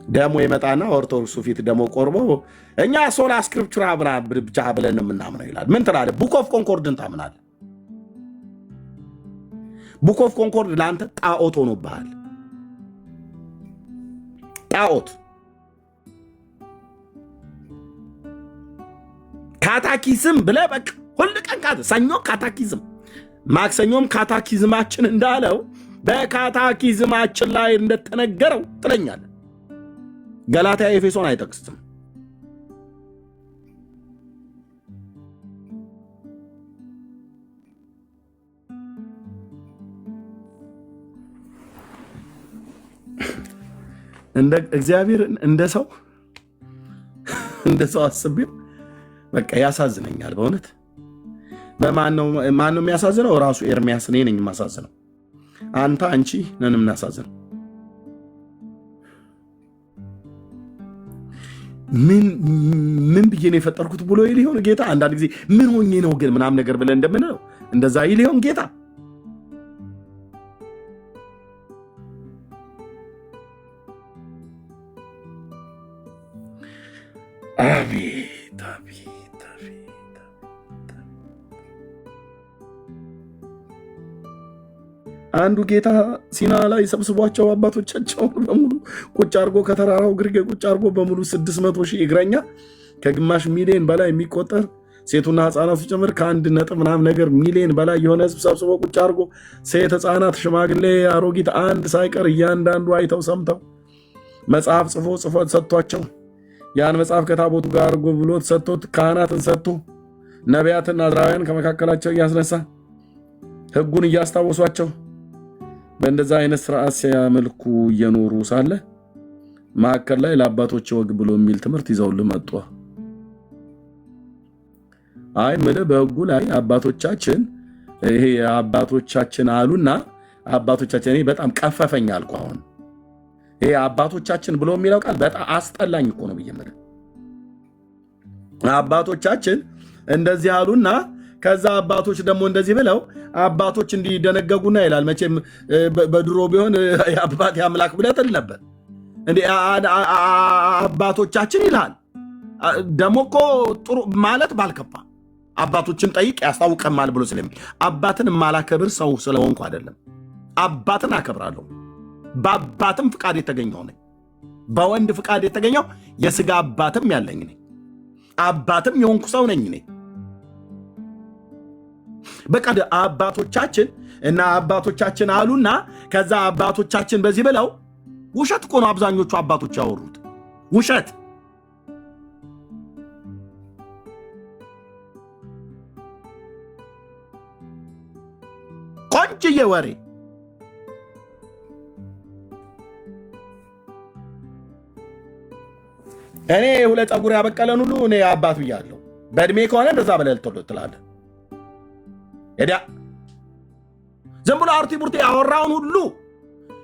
ደሞ ይመጣና ኦርቶዶክሱ ፊት ደሞ ቆርቦ እኛ ሶላ ስክሪፕቹራ ብቻ ብለን የምናምነው ይላል። ምን ትላለህ? ቡክ ኦፍ ኮንኮርድን ታምናለህ? ቡክ ኦፍ ኮንኮርድ ለአንተ ጣዖት ሆኖብሃል። ጣዖት ካታኪዝም ብለህ በቃ ሁል ቀን ሰኞ ካታኪዝም፣ ማክሰኞም ካታኪዝማችን እንዳለው በካታኪዝማችን ላይ እንደተነገረው ትለኛለህ። ገላትያ ኤፌሶን አይጠቅስም። እንደ እግዚአብሔር እንደ ሰው አስቤው በቃ ያሳዝነኛል በእውነት። ማን ነው የሚያሳዝነው? ራሱ ኤርሚያስ እኔ ነኝ የማሳዝነው። አንተ አንቺ ነን የምናሳዝነው። ምን ብዬ ነው የፈጠርኩት ብሎ ይል ይሆን ጌታ? አንዳንድ ጊዜ ምን ሆኜ ነው ግን ምናምን ነገር ብለን እንደምንለው እንደዛ ይል ይሆን ጌታ? አቤት አቤት አቤት። አንዱ ጌታ ሲና ላይ ሰብስቧቸው አባቶቻቸውን በሙሉ ቁጭ አድርጎ ከተራራው ግርጌ ቁጭ አድርጎ በሙሉ 600,000 እግረኛ ከግማሽ ሚሊዮን በላይ የሚቆጠር ሴቱና ህፃናቱ ጭምር ከ1 ነገር ሚሊዮን በላይ የሆነ ህዝብ ሰብስቦ ቁጭ አድርጎ ሴት፣ ህፃናት፣ ሽማግሌ፣ አሮጊት አንድ ሳይቀር እያንዳንዱ አይተው ሰምተው መጽሐፍ ጽፎ ሰጥቷቸው ያን መጽሐፍ ከታቦቱ ጋር አድርጎ ብሎት ሰጥቶት ካህናትን ሰጥቶ ነቢያትን ናዝራውያን ከመካከላቸው እያስነሳ ህጉን እያስታወሷቸው በእንደዛ አይነት ስርዓት ሲያመልኩ እየኖሩ ሳለ ማዕከል ላይ ለአባቶች ወግ ብሎ የሚል ትምህርት ይዘውልህ መጡ። አይ ምልህ በህጉ ላይ አባቶቻችን አሉና አባቶቻችን እኔ በጣም ቀፈፈኝ አልኩ። አሁን ይሄ አባቶቻችን ብሎ የሚለው ቃል በጣም አስጠላኝ እኮ ነው ብዬ የምልህ። አባቶቻችን እንደዚህ አሉና ከዛ አባቶች ደግሞ እንደዚህ ብለው አባቶች እንዲደነገጉና ይላል። መቼም በድሮ ቢሆን የአባት አምላክ ብለህ ትል ነበር እንዴ? አባቶቻችን ይላል። ደግሞ እኮ ጥሩ ማለት ባልከፋ አባቶችን ጠይቅ ያስታውቀማል ብሎ ስለሚል አባትን የማላከብር ሰው ስለሆንኩ አይደለም። አባትን አከብራለሁ። በአባትም ፍቃድ የተገኘው ነኝ። በወንድ ፍቃድ የተገኘው የስጋ አባትም ያለኝ ነኝ። አባትም የሆንኩ ሰው ነኝ ነኝ። በቃ አባቶቻችን አሉና ከዛ አባቶቻችን በዚህ ብለው ውሸት እኮ ነው አብዛኞቹ አባቶች ያወሩት ውሸት። ቆንጅዬ ወሬ እኔ ሁለት ፀጉር ያበቀለን ሁሉ እኔ አባት ብያለሁ። በእድሜ ከሆነ እንደዛ በለል ትላለህ። ሄዳ ዝም ብሎ አርቲ ቡርቲ ያወራውን ሁሉ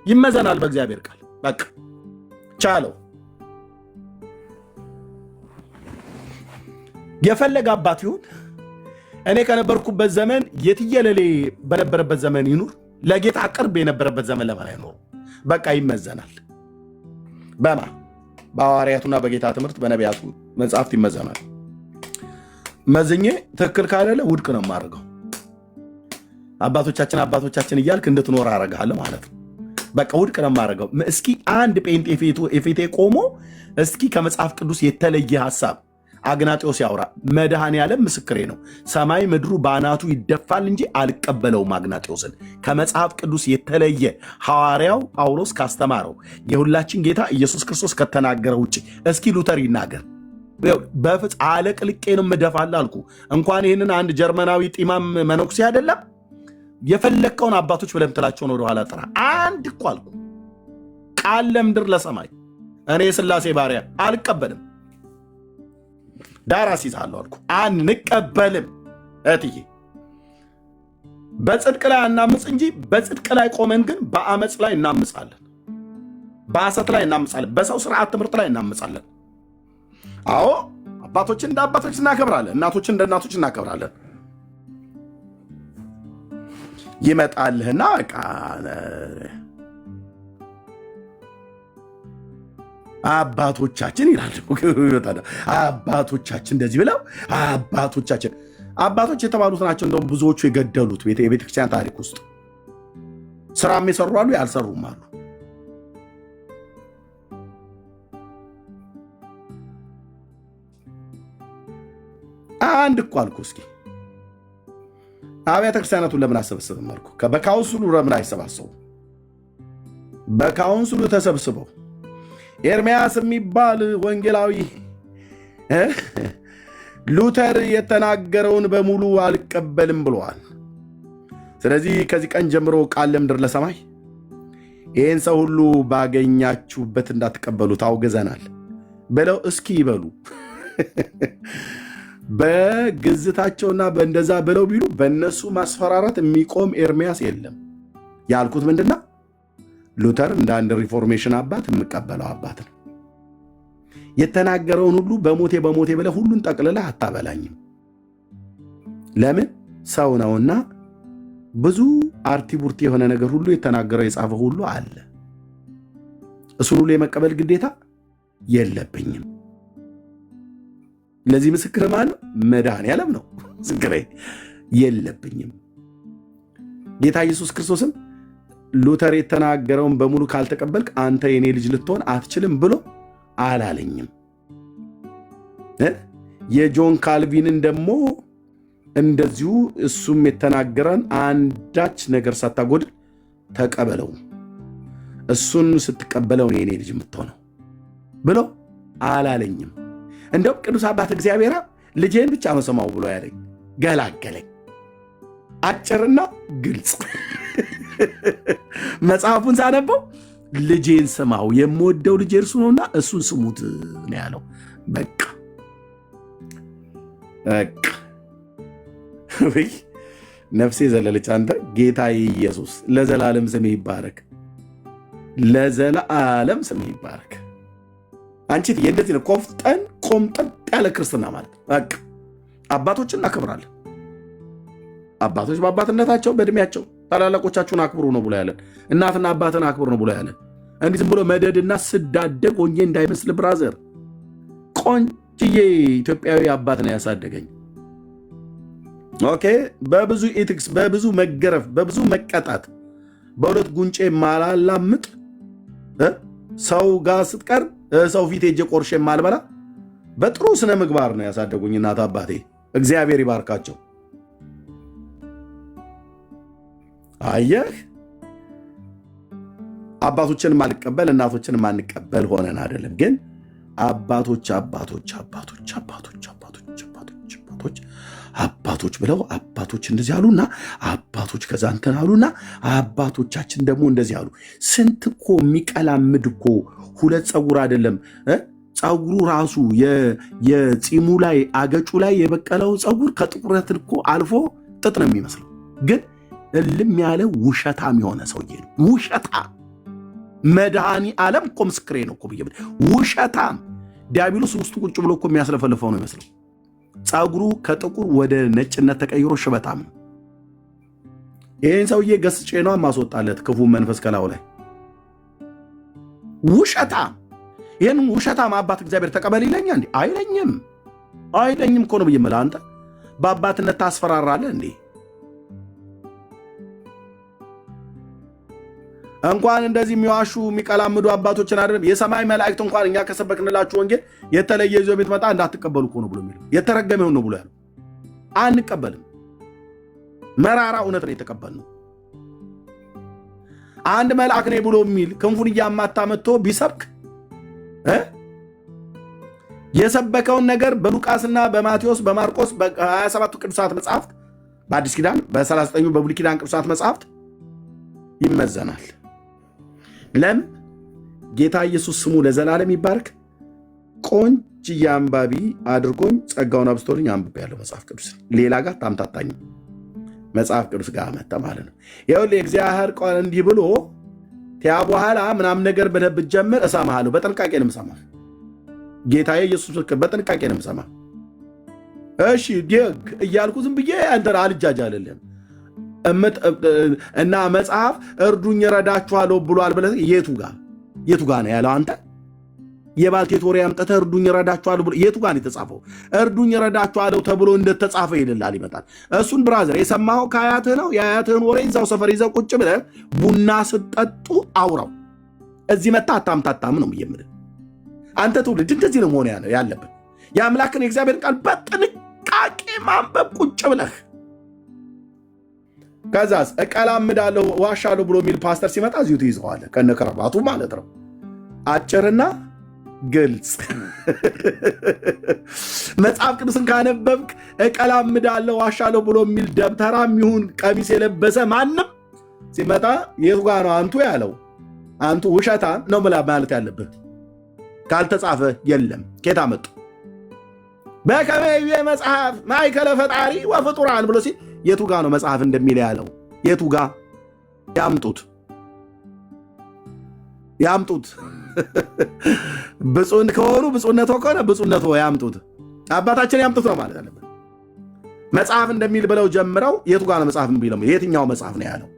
ይመዘናል በእግዚአብሔር ቃል። በቃ ቻለው። የፈለገ አባት ይሁን እኔ ከነበርኩበት ዘመን የትየለሌ በነበረበት ዘመን ይኑር፣ ለጌታ ቅርብ የነበረበት ዘመን ለማን አይኖር። በቃ ይመዘናል። በሐዋርያቱና በጌታ ትምህርት በነቢያቱ መጽሐፍት ይመዘናል። መዝኜ ትክክል ካለለ ውድቅ ነው የማደርገው። አባቶቻችን እያልክ እንድትኖር አደርግሃለሁ ማለት ነው። በቃ ውድቅ ነው የማደርገው። እስኪ አንድ ጴንጤ ፊቴ ቆሞ እስኪ ከመጽሐፍ ቅዱስ የተለየ ሐሳብ አግናጤዎስ ያውራ። መድኃኔዓለም ምስክሬ ነው። ሰማይ ምድሩ በአናቱ ይደፋል እንጂ አልቀበለውም አግናጤዎስን። ከመጽሐፍ ቅዱስ የተለየ ሐዋርያው ጳውሎስ ካስተማረው የሁላችን ጌታ ኢየሱስ ክርስቶስ ከተናገረው ውጭ እስኪ ሉተር ይናገር። በፍጽ አለቅልቄ ነው የምደፋልህ አልኩ። እንኳን ይህንን አንድ ጀርመናዊ ጢማም መነኩሴ አይደለም የፈለግከውን አባቶች ብለህ የምትላቸውን ወደኋላ ጥራ። አንድ እኮ አልኩ ቃል ለምድር ለሰማይ እኔ የሥላሴ ባሪያ አልቀበልም። ዳር አስይዝሃለሁ አልኩ። አንቀበልም። እትዬ በጽድቅ ላይ አናምፅ እንጂ በጽድቅ ላይ ቆመን ግን በአመፅ ላይ እናምፃለን፣ በሐሰት ላይ እናምፃለን፣ በሰው ስርዓት ትምህርት ላይ እናምፃለን። አዎ አባቶችን እንደ አባቶች እናከብራለን፣ እናቶችን እንደ እናቶች እናከብራለን። ይመጣልህና በቃ አባቶቻችን ይላል። አባቶቻችን እንደዚህ ብለው አባቶች የተባሉት ናቸው እንደውም ብዙዎቹ የገደሉት የቤተክርስቲያን ታሪክ ውስጥ ስራም የሰሩ አሉ፣ ያልሰሩም አሉ። አንድ እኮ አልኩ። እስኪ አብያተ ክርስቲያናቱን ለምን አሰበስብም አልኩ። በካውንስሉ ለምን አይሰባሰቡ? በካውንስሉ ተሰብስበው ኤርምያስ የሚባል ወንጌላዊ ሉተር የተናገረውን በሙሉ አልቀበልም ብለዋል። ስለዚህ ከዚህ ቀን ጀምሮ ቃል ለምድር ለሰማይ ይህን ሰው ሁሉ ባገኛችሁበት እንዳትቀበሉት አውግዘናል ብለው እስኪ ይበሉ። በግዝታቸውና በእንደዛ ብለው ቢሉ በእነሱ ማስፈራራት የሚቆም ኤርምያስ የለም። ያልኩት ምንድና ሉተር እንደ አንድ ሪፎርሜሽን አባት የምቀበለው አባት ነው። የተናገረውን ሁሉ በሞቴ ብለህ ሁሉን ጠቅልለህ አታበላኝም። ለምን ሰው ነውና ብዙ አርቲቡርቲ የሆነ ነገር ሁሉ የተናገረው የጻፈው ሁሉ አለ። እሱን ሁሉ የመቀበል ግዴታ የለብኝም። ለዚህ ምስክር ማን ነው? መድኃኔዓለም ነው ምስክሬ። የለብኝም። ጌታ ኢየሱስ ክርስቶስም ሉተር የተናገረውን በሙሉ ካልተቀበልክ አንተ የኔ ልጅ ልትሆን አትችልም ብሎ አላለኝም። የጆን ካልቪንን ደግሞ እንደዚሁ እሱም የተናገረን አንዳች ነገር ሳታጎድል ተቀበለው፣ እሱን ስትቀበለው የኔ ልጅ የምትሆነው ብሎ አላለኝም። እንደውም ቅዱስ አባት እግዚአብሔር ልጄን ብቻ ነው ሰማው ብሎ ያለኝ ገላገለኝ። አጭርና ግልጽ መጽሐፉን ሳነበው ልጄን ስማው የምወደው ልጄ እርሱ ነውና እሱን ስሙት ነው ያለው። በቃ ወይ ነፍሴ ዘለለች። አንተ ጌታ ኢየሱስ ለዘላለም ስምህ ይባረክ፣ ለዘላለም ስምህ ይባረክ። አንቺ እንደዚህ ነው ቆፍጠን ቆምጠጥ ያለ ክርስትና ማለት በቃ አባቶችን እናከብራለን። አባቶች በአባትነታቸው በእድሜያቸው ታላላቆቻችሁን አክብሩ ነው ብሎ ያለን። እናትና አባትን አክብሩ ነው ብሎ ያለን። እንዲህ ዝም ብሎ መደድና ስዳደግ ሆኜ እንዳይመስል ብራዘር፣ ቆንጅዬ ኢትዮጵያዊ አባት ነው ያሳደገኝ። ኦኬ፣ በብዙ ኤቲክስ፣ በብዙ መገረፍ፣ በብዙ መቀጣት፣ በሁለት ጉንጬ ማላላምጥ ሰው ጋር ስትቀርብ ሰው ፊት ሄጄ ቆርሼ ማልበላ በጥሩ ስነ ምግባር ነው ያሳደጉኝ እናት አባቴ። እግዚአብሔር ይባርካቸው። አየህ፣ አባቶችን ማልቀበል እናቶችን ማንቀበል ሆነን አይደለም፣ ግን አባቶች ብለው አባቶች እንደዚህ አሉና አባቶች ከዛ እንትን አሉና አባቶቻችን ደግሞ እንደዚህ አሉ። ስንት እኮ የሚቀላምድ እኮ ሁለት ፀጉር አይደለም ፀጉሩ ራሱ የፂሙ ላይ አገጩ ላይ የበቀለው ፀጉር ከጥቁረት እኮ አልፎ ጥጥ ነው የሚመስለው። ግን እልም ያለ ውሸታም የሆነ ሰውዬ ነው። ውሸታም መድኃኔዓለም እኮ ምስክሬ ነው እኮ ብዬ ውሸታም ዲያብሎስ ውስጡ ቁጭ ብሎ እኮ የሚያስለፈልፈው ነው ይመስለው። ፀጉሩ ከጥቁር ወደ ነጭነት ተቀይሮ ሽበታም ነው። ይህን ሰውዬ ገስጬ ነው ማስወጣለት ክፉ መንፈስ ከላዩ ላይ። ውሸታም ይህን ውሸታም አባት እግዚአብሔር ተቀበል ይለኛ እንዴ? አይለኝም እኮ ነው ብዬ የምልህ። አንተ በአባትነት ታስፈራራለህ እንዴ? እንኳን እንደዚህ የሚዋሹ የሚቀላምዱ አባቶችን አይደለም የሰማይ መላእክት እንኳን እኛ ከሰበክንላችሁ ወንጌል የተለየ ይዞ ቤት መጣ እንዳትቀበሉ እኮ ነው ብሎ የሚለው የተረገመው ነው ብሎ ያለው። አንቀበልም። መራራ እውነት ነው የተቀበልነው። አንድ መልአክ ነኝ ብሎ የሚል ክንፉን እያማታ መጥቶ ቢሰብክ የሰበከውን ነገር በሉቃስና በማቴዎስ በማርቆስ በ27ቱ ቅዱሳት መጽሐፍት በአዲስ ኪዳን በ39ኙ በብሉይ ኪዳን ቅዱሳት መጽሐፍት ይመዘናል። ለምን? ጌታ ኢየሱስ ስሙ ለዘላለም ይባርክ። ቆንጅዬ አንባቢ አድርጎኝ ጸጋውን አብስቶልኝ አንብቤያለሁ መጽሐፍ ቅዱስ። ሌላ ጋር ታምታታኝ መጽሐፍ ቅዱስ ጋር መጣ ማለት ነው። ይኸውልህ የእግዚአብሔር ቃል እንዲህ ብሎ ቲያ በኋላ ምናምን ነገር ብለህ ብትጀምር እሰማሃለሁ። በጥንቃቄ ነው የምሰማህ። ጌታዬ ኢየሱስ በጥንቃቄ ነው የምሰማህ። እሺ ደግ እያልኩ ዝም ብዬ አንተን አልጃጃልልህም። እና መጽሐፍ እርዱኝ እረዳችኋለሁ ብሏል ብለህ የቱ ጋ ነው ያለው? አንተ የባልቴት ወሬ አምጥተህ እርዱኝ እረዳችኋለሁ ብሎ የቱ ጋ ነው የተጻፈው? እርዱኝ እረዳችኋለሁ ተብሎ እንደተጻፈ ይልላል ይመጣል። እሱን ብራዘር የሰማኸው ከአያትህ ነው። የአያትህን ወሬ እዛው ሰፈር ይዘህ ቁጭ ብለህ ቡና ስትጠጡ አውራው። እዚህ መታ አታምታታም ነው የምልህ። አንተ ትውልድ እንደዚህ ነው መሆን ያለብን። የአምላክን የእግዚአብሔር ቃል በጥንቃቄ ማንበብ ቁጭ ብለህ ከዛስ እቀላምዳለሁ ዋሻለሁ ብሎ የሚል ፓስተር ሲመጣ እዚሁ ትይዘዋለህ ከነከረባቱ ማለት ነው። አጭርና ግልጽ መጽሐፍ ቅዱስን ካነበብክ እቀላምዳለሁ ዋሻለሁ ብሎ የሚል ደብተራ የሚሆን ቀሚስ የለበሰ ማንም ሲመጣ የቱ ጋ ነው አንቱ ያለው? አንቱ ውሸታ ነው ማለት ያለብህ። ካልተጻፈ የለም። ኬታ መጡ በከመ ይቤ መጽሐፍ ማእከለ ፈጣሪ ወፍጡራን ብሎ ሲል የቱ ጋ ነው መጽሐፍ እንደሚል ያለው? የቱ ጋ? ያምጡት። ብፁዕ ከሆኑ ብፁዕነቶ ከሆነ ብፁዕነቶ ያምጡት። አባታችን ያምጡት ነው ማለት አለበት። መጽሐፍ እንደሚል ብለው ጀምረው የቱ ጋ ነው መጽሐፍ የሚለው? የትኛው መጽሐፍ ነው ያለው?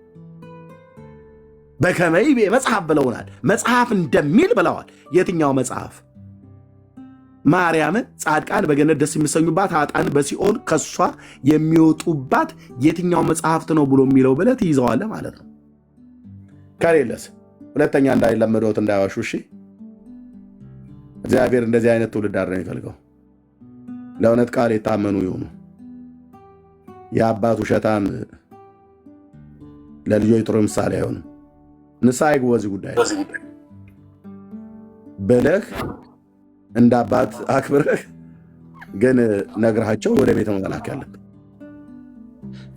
በከመ ይቤ መጽሐፍ ብለውናል። መጽሐፍ እንደሚል ብለዋል። የትኛው መጽሐፍ? ማርያምን ጻድቃን በገነት ደስ የሚሰኙባት ኃጥአን በሲኦል ከሷ የሚወጡባት የትኛው መጽሐፍት ነው ብሎ የሚለው ብለህ ትይዘዋለህ ማለት ነው። ከሌለስ ሁለተኛ እንዳይለመዶት እንዳይዋሹ። እሺ እግዚአብሔር እንደዚህ አይነት ትውልድ አይደለም የሚፈልገው። ለእውነት ቃል የታመኑ ይሆኑ። የአባት ውሸታም ለልጆች ጥሩ ምሳሌ አይሆንም። ንስሐ ይግቡ በዚህ ጉዳይ ብለህ እንደ አባት አክብረህ ግን ነግረሃቸው ወደ ቤተ መላክ ያለብህ።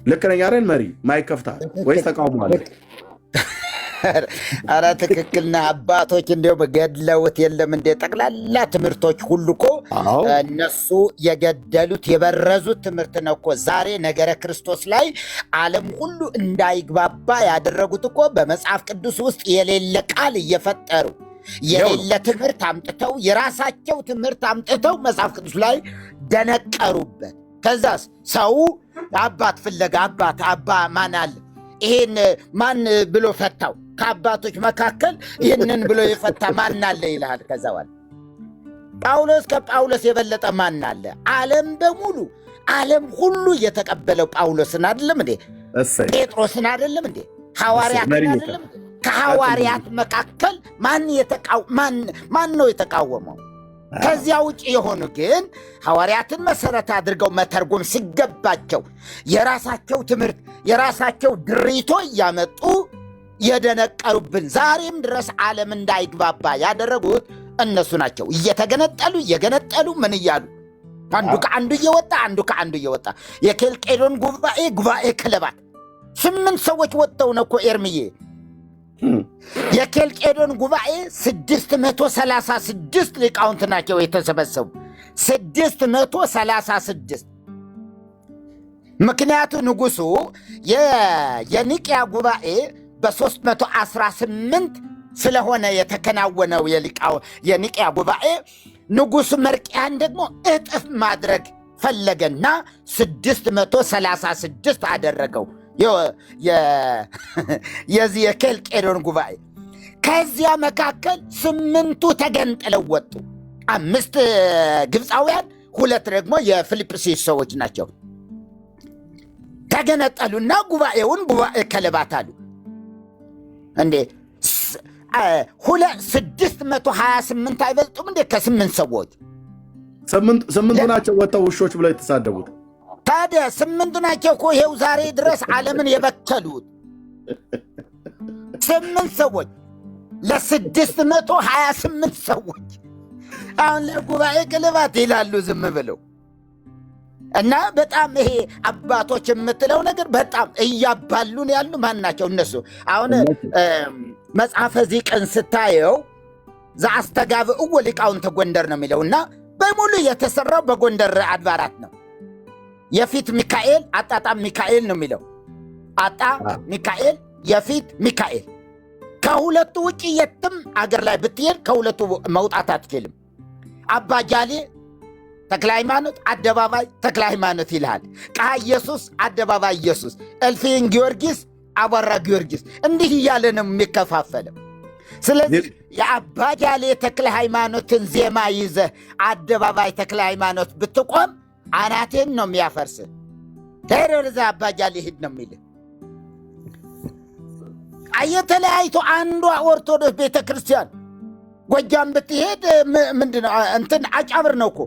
ልክ ነኝ አይደል? መሪ ማይከፍታ ወይስ ተቃውሞ አለ? አረ ትክክልና አባቶች እንዲያውም ገድለውት የለም እንደ ጠቅላላ ትምህርቶች ሁሉ እኮ እነሱ የገደሉት የበረዙት ትምህርት ነው እኮ። ዛሬ ነገረ ክርስቶስ ላይ ዓለም ሁሉ እንዳይግባባ ያደረጉት እኮ በመጽሐፍ ቅዱስ ውስጥ የሌለ ቃል እየፈጠሩ የሌለ ትምህርት አምጥተው የራሳቸው ትምህርት አምጥተው መጽሐፍ ቅዱስ ላይ ደነቀሩበት። ከዛስ ሰው አባት ፍለጋ አባ ማን አለ? ይሄን ማን ብሎ ፈታው? ከአባቶች መካከል ይህንን ብሎ የፈታ ማን አለ ይልሃል። ከዛ በኋላ ጳውሎስ ከጳውሎስ የበለጠ ማን አለ? ዓለም በሙሉ ዓለም ሁሉ የተቀበለው ጳውሎስን አይደለም እንዴ? ጴጥሮስን አይደለም እንዴ? ሐዋርያትን አይደለም? ከሐዋርያት መካከል ማን ነው የተቃወመው? ከዚያ ውጭ የሆኑ ግን ሐዋርያትን መሰረት አድርገው መተርጎም ሲገባቸው የራሳቸው ትምህርት የራሳቸው ድሪቶ እያመጡ የደነቀሩብን ዛሬም ድረስ ዓለም እንዳይግባባ ያደረጉት እነሱ ናቸው። እየገነጠሉ ምን እያሉ አንዱ ከአንዱ እየወጣ የኬልቄዶን ጉባኤ ክለባት 8 ሰዎች ወጥተው ነው እኮ ኤርምዬ። የኬልቄዶን ጉባኤ 636 ሊቃውንት ናቸው የተሰበሰቡ 636። ምክንያቱ ንጉሱ የኒቅያ ጉባኤ በ318 ስለሆነ የተከናወነው የኒቅያ ጉባኤ ንጉሱ መርቅያን ደግሞ እጥፍ ማድረግ ፈለገና 636 አደረገው። የዚህ የኬልቄዶን ጉባኤ ከዚያ መካከል 8ቱ ተገንጥለው ወጡ። 5 ግብፃውያን፣ 2 ደግሞ የፊልጵስዩስ ሰዎች ናቸው። ተገነጠሉና ጉባኤውን ጉባኤ ከለባት አሉ። እንዴ 628 አይበልጡም እንዴ ከ8 ሰዎች? ስምንቱ ናቸው ወጥተው ውሾች ብለው የተሳደቡት። ታዲያ 8 ናቸው እኮ ይሄው ዛሬ ድረስ ዓለምን የበከሉት 8 ሰዎች ለ628 ሰዎች። አሁን ለጉባኤ ቅልባት ይላሉ ዝም ብለው እና በጣም ይሄ አባቶች የምትለው ነገር በጣም እያባሉን ያሉ ማን ናቸው እነሱ? አሁን መጽሐፈ ዚቅን ስታየው ዘአስተጋብእዎ ሊቃውንተ ጎንደር ነው የሚለው እና በሙሉ የተሰራው በጎንደር አድባራት ነው። የፊት ሚካኤል አጣጣም ሚካኤል ነው የሚለው። አጣ ሚካኤል፣ የፊት ሚካኤል። ከሁለቱ ውጭ የትም አገር ላይ ብትሄድ ከሁለቱ መውጣት አትችልም። አባጃሌ ተክለ ሃይማኖት አደባባይ ተክለ ሃይማኖት ይልሃል። ቃ ኢየሱስ አደባባይ ኢየሱስ፣ እልፍኝ ጊዮርጊስ አቧራ ጊዮርጊስ፣ እንዲህ እያለ ነው የሚከፋፈለው። ስለዚህ የአባጃሌ ተክለ ሃይማኖትን ዜማ ይዘህ አደባባይ ተክለ ሃይማኖት ብትቆም አናቴን ነው የሚያፈርስ። ተረዛ አባጃሌ ሂድ ነው የሚል አየተለያይቶ አንዷ ኦርቶዶክስ ቤተክርስቲያን ጎጃም ብትሄድ ምንድነው እንትን አጫብር ነው እኮ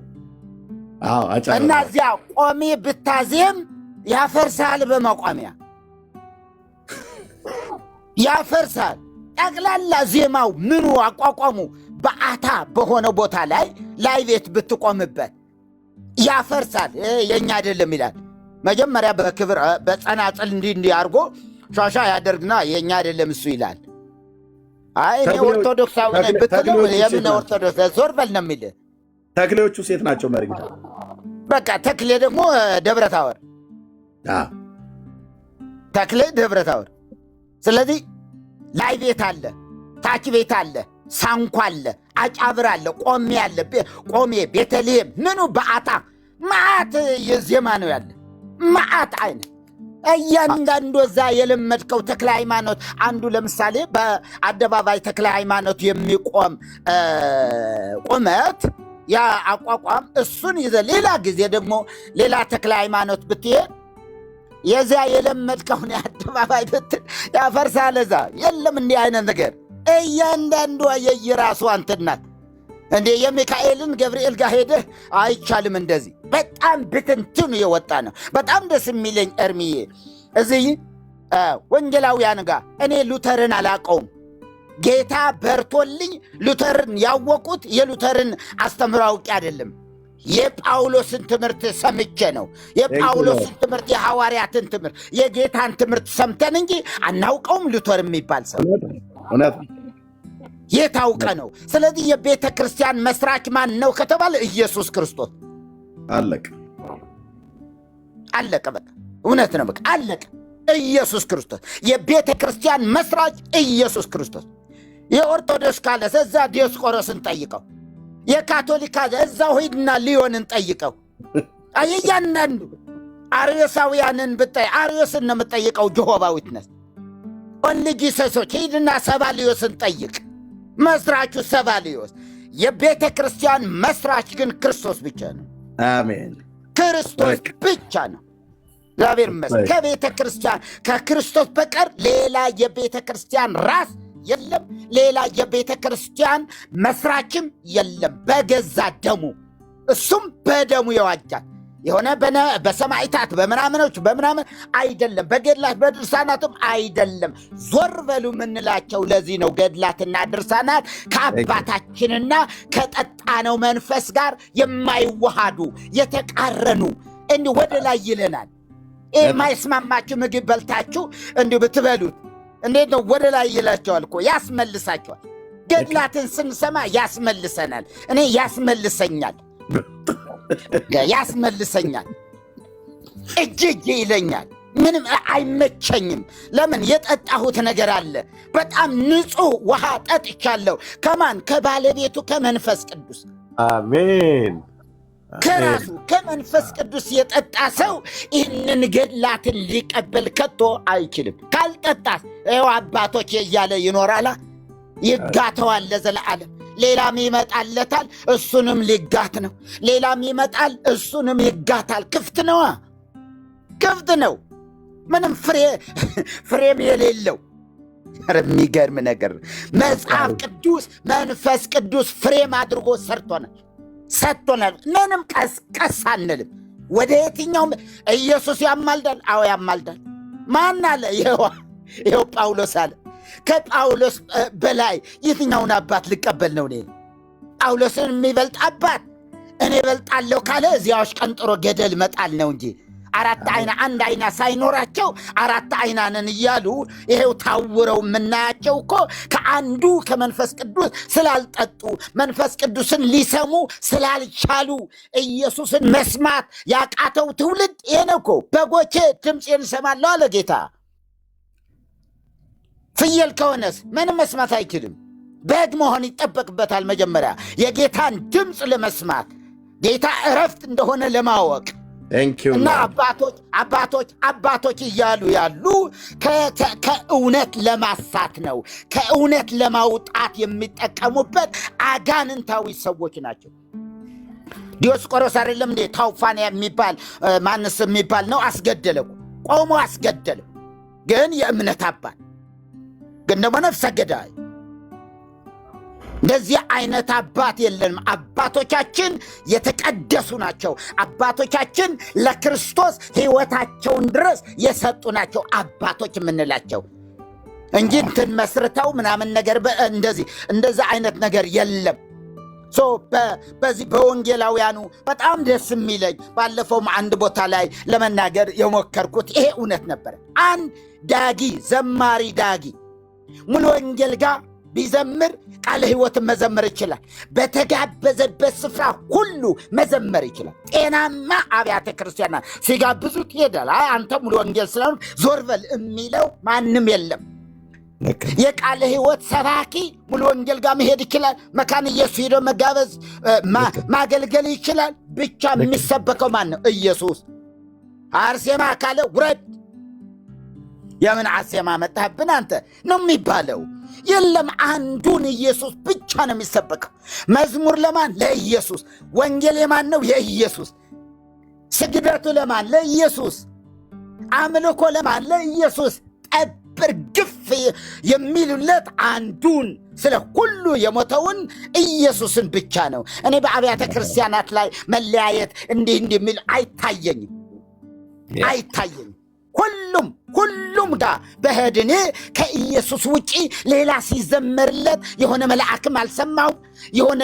እና እዚያ ቆሜ ብታዜም ያፈርሳል። በመቋሚያ ያፈርሳል። ጠቅላላ ዜማው ምኑ አቋቋሙ በአታ በሆነ ቦታ ላይ ቤት ብትቆምበት ያፈርሳል። የኛ አይደለም ይላል። መጀመሪያ በክብር በጸናጽል እንዲህ አድርጎ ሻሻ ያደርግና የኛ አይደለም እሱ ይላል። አይ እኔ ኦርቶዶክሳዊ ነኝ ብትለው የምን ኦርቶዶክስ ዞር በል ነው የሚል። ተክሌዎቹ ሴት ናቸው መርግታ። በቃ ተክሌ ደግሞ ደብረ ታወር፣ ተክሌ ደብረ ታወር። ስለዚህ ላይ ቤት አለ፣ ታች ቤት አለ፣ ሳንኳ አለ፣ አጫብር አለ፣ ቆሜ አለ፣ ቆሜ ቤተልሔም ምኑ በአታ መዓት የዜማ ነው ያለ መዓት አይነት እያንዳንዱ እዛ የለመድከው ተክለ ሃይማኖት አንዱ ለምሳሌ በአደባባይ ተክለ ሃይማኖት የሚቆም ቁመት ያ አቋቋም እሱን ይዘ ሌላ ጊዜ ደግሞ ሌላ ተክለ ሃይማኖት ብትሄድ የዚያ የለመድከውን የአደባባይ ብትል ያፈርሳል። እዛ የለም እንዲህ አይነት ነገር። እያንዳንዱ የየራሱ አንትናት እንዴ የሚካኤልን ገብርኤል ጋር ሄደህ አይቻልም። እንደዚህ በጣም ብትንትኑ የወጣ ነው። በጣም ደስ የሚለኝ እርምዬ እዚህ ወንጌላውያን ጋር እኔ ሉተርን አላቀውም። ጌታ በርቶልኝ ሉተርን ያወቁት የሉተርን አስተምሮ አውቄ አይደለም፣ የጳውሎስን ትምህርት ሰምቼ ነው። የጳውሎስን ትምህርት፣ የሐዋርያትን ትምህርት፣ የጌታን ትምህርት ሰምተን እንጂ አናውቀውም ሉተር የሚባል ሰው የታውቀ ነው። ስለዚህ የቤተ ክርስቲያን መስራች ማን ነው ከተባለ ኢየሱስ ክርስቶስ። አለቀ አለቀ። በቃ እውነት ነው። በቃ አለቀ። ኢየሱስ ክርስቶስ የቤተ ክርስቲያን መስራች ኢየሱስ ክርስቶስ። የኦርቶዶክስ ካለ እዛ ዲዮስቆሮስን ጠይቀው፣ የካቶሊክ ካለ እዛው ሂድና ሊዮንን ጠይቀው። እያንዳንዱ አርዮሳውያንን ብታይ አርዮስን ነው የምጠይቀው። ጆሆባ ዊትነስ ኦንሊ ጂሰሶች ሂድና ሰባልዮስን ጠይቅ። መስራቹ ሰባልዮስ። የቤተ ክርስቲያን መስራች ግን ክርስቶስ ብቻ ነው። አሜን። ክርስቶስ ብቻ ነው። እግዚአብሔር ይመስገን። ከቤተ ክርስቲያን ከክርስቶስ በቀር ሌላ የቤተ ክርስቲያን ራስ የለም። ሌላ የቤተ ክርስቲያን መስራችም የለም። በገዛ ደሙ እሱም በደሙ የዋጃት የሆነ በሰማዕታት በምናምኖች በምናምን አይደለም፣ በገድላት በድርሳናትም አይደለም። ዞር በሉ የምንላቸው ለዚህ ነው። ገድላትና ድርሳናት ከአባታችንና ከጠጣነው መንፈስ ጋር የማይዋሃዱ የተቃረኑ እንዲህ ወደ ላይ ይለናል። የማይስማማችሁ ምግብ በልታችሁ እንዲሁ ብትበሉት እንዴት ነው ወደ ላይ ይላቸዋል እኮ ያስመልሳቸዋል። ገድላትን ስንሰማ ያስመልሰናል። እኔ ያስመልሰኛል ያስመልሰኛል፣ እጅ ይለኛል። ምንም አይመቸኝም። ለምን? የጠጣሁት ነገር አለ። በጣም ንጹሕ ውሃ ጠጥቻለሁ። ከማን? ከባለቤቱ ከመንፈስ ቅዱስ። አሜን። ከራሱ ከመንፈስ ቅዱስ የጠጣ ሰው ይህንን ገድላትን ሊቀበል ከቶ አይችልም። ካልጠጣስ ይኸው አባቶች እያለ ይኖራላ፣ ይጋተዋል ለዘለዓለም። ሌላም ይመጣለታል፣ እሱንም ሊጋት ነው። ሌላም ይመጣል፣ እሱንም ይጋታል። ክፍት ነዋ፣ ክፍት ነው። ምንም ፍሬም የሌለው የሚገርም ነገር መጽሐፍ ቅዱስ መንፈስ ቅዱስ ፍሬም አድርጎ ሰጥቶናል። ምንም ቀስ አንልም። ወደ የትኛው ኢየሱስ ያማልዳል? አዎ ያማልዳል። ማን አለ? ይኸው ጳውሎስ አለ። ከጳውሎስ በላይ የትኛውን አባት ልቀበል ነው? እኔ ጳውሎስን የሚበልጥ አባት እኔ እበልጣለሁ ካለ እዚያዎች ቀንጥሮ ገደል መጣል ነው እንጂ አራት አይና አንድ አይና ሳይኖራቸው አራት አይናንን እያሉ ይሄው ታውረው የምናያቸው እኮ ከአንዱ ከመንፈስ ቅዱስ ስላልጠጡ መንፈስ ቅዱስን ሊሰሙ ስላልቻሉ ኢየሱስን መስማት ያቃተው ትውልድ ይሄ ነው እኮ። በጎቼ ድምፄን ይሰማሉ አለ ጌታ። ፍየል ከሆነስ ምንም መስማት አይችልም። በግ መሆን ይጠበቅበታል። መጀመሪያ የጌታን ድምፅ ለመስማት ጌታ እረፍት እንደሆነ ለማወቅ እና አባቶች እያሉ ያሉ ከእውነት ለማሳት ነው፣ ከእውነት ለማውጣት የሚጠቀሙበት አጋንንታዊ ሰዎች ናቸው። ዲዮስቆሮስ አይደለም እንዴ ታውፋንያ የሚባል ማንስ የሚባል ነው አስገደለው፣ ቆሞ አስገደለው። ግን የእምነት አባት ግን ደግሞ ነፍሰ ገዳይ። እንደዚህ አይነት አባት የለንም። አባቶቻችን የተቀደሱ ናቸው። አባቶቻችን ለክርስቶስ ሕይወታቸውን ድረስ የሰጡ ናቸው አባቶች የምንላቸው እንጂ እንትን መስርተው ምናምን ነገር እንደዚህ አይነት ነገር የለም። በዚህ በወንጌላውያኑ በጣም ደስ የሚለኝ ባለፈውም አንድ ቦታ ላይ ለመናገር የሞከርኩት ይሄ እውነት ነበር። አንድ ዘማሪ ዳጊ ሙሉ ወንጌል ጋር ቢዘምር ቃለ ሕይወትን መዘመር ይችላል። በተጋበዘበት ስፍራ ሁሉ መዘመር ይችላል። ጤናማ አብያተ ክርስቲያናት ሲጋብዙት ይሄዳል። አንተ ሙሉ ወንጌል ስለሆነ ዞር በል የሚለው ማንም የለም። የቃለ ሕይወት ሰባኪ ሙሉ ወንጌል ጋር መሄድ ይችላል። መካነ ኢየሱስ ሄዶ መጋበዝ ማገልገል ይችላል። ብቻ የሚሰበከው ማን ነው? ኢየሱስ። አርሴማ ካለ ውረድ። የምን አርሴማ መጣህብን አንተ ነው የሚባለው። የለም አንዱን ኢየሱስ ብቻ ነው የሚሰበከው። መዝሙር ለማን? ለኢየሱስ። ወንጌል የማን ነው? የኢየሱስ። ስግደቱ ለማን? ለኢየሱስ። አምልኮ ለማን? ለኢየሱስ። ጠብር ግፍ የሚሉለት አንዱን ስለ ሁሉ የሞተውን ኢየሱስን ብቻ ነው። እኔ በአብያተ ክርስቲያናት ላይ መለያየት እንዲህ የሚል አይታየኝም። ሁሉም ጋር በሄድኔ ከኢየሱስ ውጪ ሌላ ሲዘመርለት የሆነ መልአክም አልሰማሁም፣ የሆነ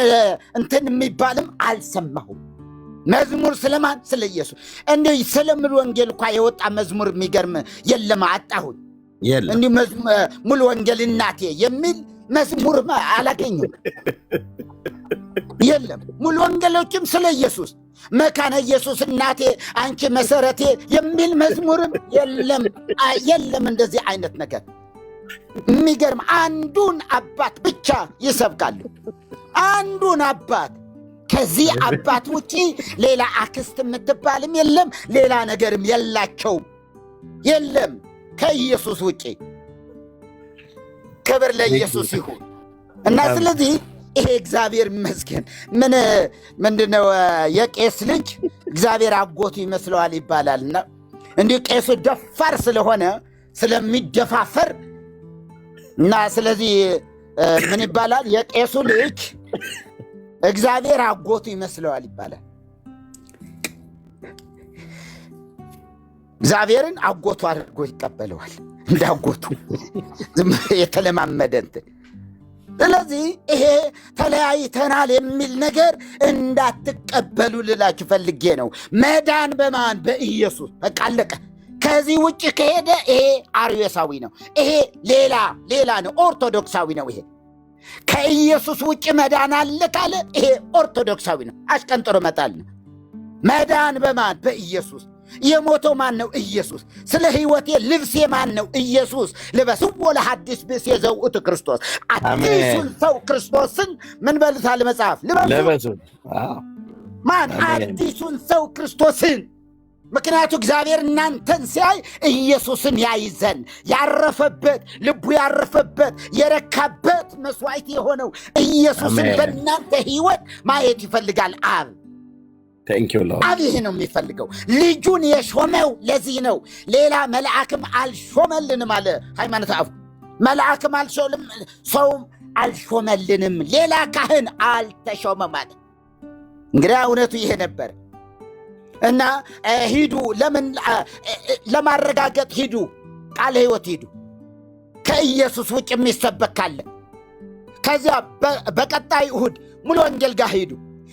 እንትን የሚባልም አልሰማሁም። መዝሙር ስለማን? ስለ ኢየሱስ። እንዲህ ስለሙሉ ወንጌል እንኳ የወጣ መዝሙር የሚገርም የለም፣ አጣሁኝ። እንዲህ ሙሉ ወንጌል እናቴ የሚል መዝሙር አላገኘም። የለም። ሙሉ ወንጌሎችም ስለ ኢየሱስ መካነ ኢየሱስ እናቴ አንቺ መሰረቴ የሚል መዝሙርም የለም። እንደዚህ አይነት ነገር የሚገርም አንዱን አባት ብቻ ይሰብካሉ። አንዱን አባት። ከዚህ አባት ውጪ ሌላ አክስት የምትባልም የለም፣ ሌላ ነገርም የላቸውም። የለም ከኢየሱስ ውጪ። ክብር ለኢየሱስ ይሁን እና ስለዚህ ይሄ እግዚአብሔር ይመስገን። ምንድነው የቄስ ልጅ እግዚአብሔር አጎቱ ይመስለዋል ይባላልና እንዲሁ ቄሱ ደፋር ስለሆነ ስለሚደፋፈር እና ስለዚህ ምን ይባላል? የቄሱ ልጅ እግዚአብሔር አጎቱ ይመስለዋል ይባላል። እግዚአብሔርን አጎቱ አድርጎ ይቀበለዋል፣ እንዳጎቱ የተለማመደ እንትን። ስለዚህ ይሄ ተለያይተናል የሚል ነገር እንዳትቀበሉ ልላችሁ ፈልጌ ነው። መዳን በማን? በኢየሱስ። በቃ አለቀ። ከዚህ ውጭ ከሄደ ይሄ አርዮሳዊ ነው፣ ይሄ ሌላ ነው፣ ኦርቶዶክሳዊ ነው። ይሄ ከኢየሱስ ውጭ መዳን አለ ካለ ይሄ ኦርቶዶክሳዊ ነው፣ አሽቀንጥሮ መጣል ነው። መዳን በማን? በኢየሱስ። የሞተው ማን ነው? ኢየሱስ። ስለ ሕይወቴ ልብሴ ማን ነው? ኢየሱስ። ልበስዎ ለሐዲስ ብእሴ ዘውእቱ ክርስቶስ። አዲሱን ሰው ክርስቶስን ምን በሉታል መጽሐፍ? ልበሱ። ማን? አዲሱን ሰው ክርስቶስን። ምክንያቱ እግዚአብሔር እናንተን ሲያይ ኢየሱስን ያይዘን ያረፈበት ልቡ ያረፈበት የረካበት መስዋዕት የሆነው ኢየሱስን በእናንተ ሕይወት ማየት ይፈልጋል አብ። አብ ይሄ ነው የሚፈልገው። ልጁን የሾመው ለዚህ ነው። ሌላ መልአክም አልሾመልንም አለ ሃይማኖተ አበው። መልአክም አልሾልም፣ ሰውም አልሾመልንም፣ ሌላ ካህን አልተሾመም አለ። እንግዲህ እውነቱ ይሄ ነበር እና ሂዱ፣ ለምን ለማረጋገጥ ሂዱ፣ ቃለ ሕይወት ሂዱ። ከኢየሱስ ውጭ የሚሰበክ ካለ ከዚያ በቀጣይ እሁድ ሙሉ ወንጌል ጋር ሂዱ።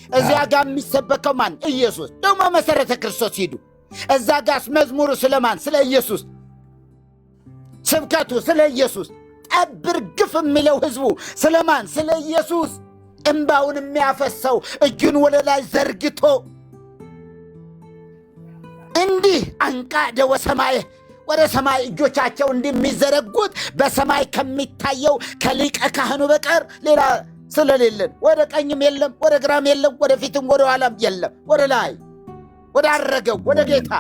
እዚያ ጋር የሚሰበከው ማን? ኢየሱስ። ደግሞ መሰረተ ክርስቶስ ሂዱ። እዛ ጋር መዝሙሩ ስለማን? ስለ ኢየሱስ። ስብከቱ ስለ ኢየሱስ። ጠብር ግፍ የሚለው ህዝቡ ስለማን? ስለ ኢየሱስ። እንባውን የሚያፈሰው እጁን ወደ ላይ ዘርግቶ እንዲህ አንቃደ ወሰማይ ወደ ሰማይ እጆቻቸው እንደሚዘረጉት በሰማይ ከሚታየው ከሊቀ ካህኑ በቀር ሌላ ስለሌለን፣ ወደ ቀኝም የለም፣ ወደ ግራም የለም፣ ወደ ፊትም ወደ ኋላም የለም፣ ወደ ላይ ወደ አረገው ወደ ጌታ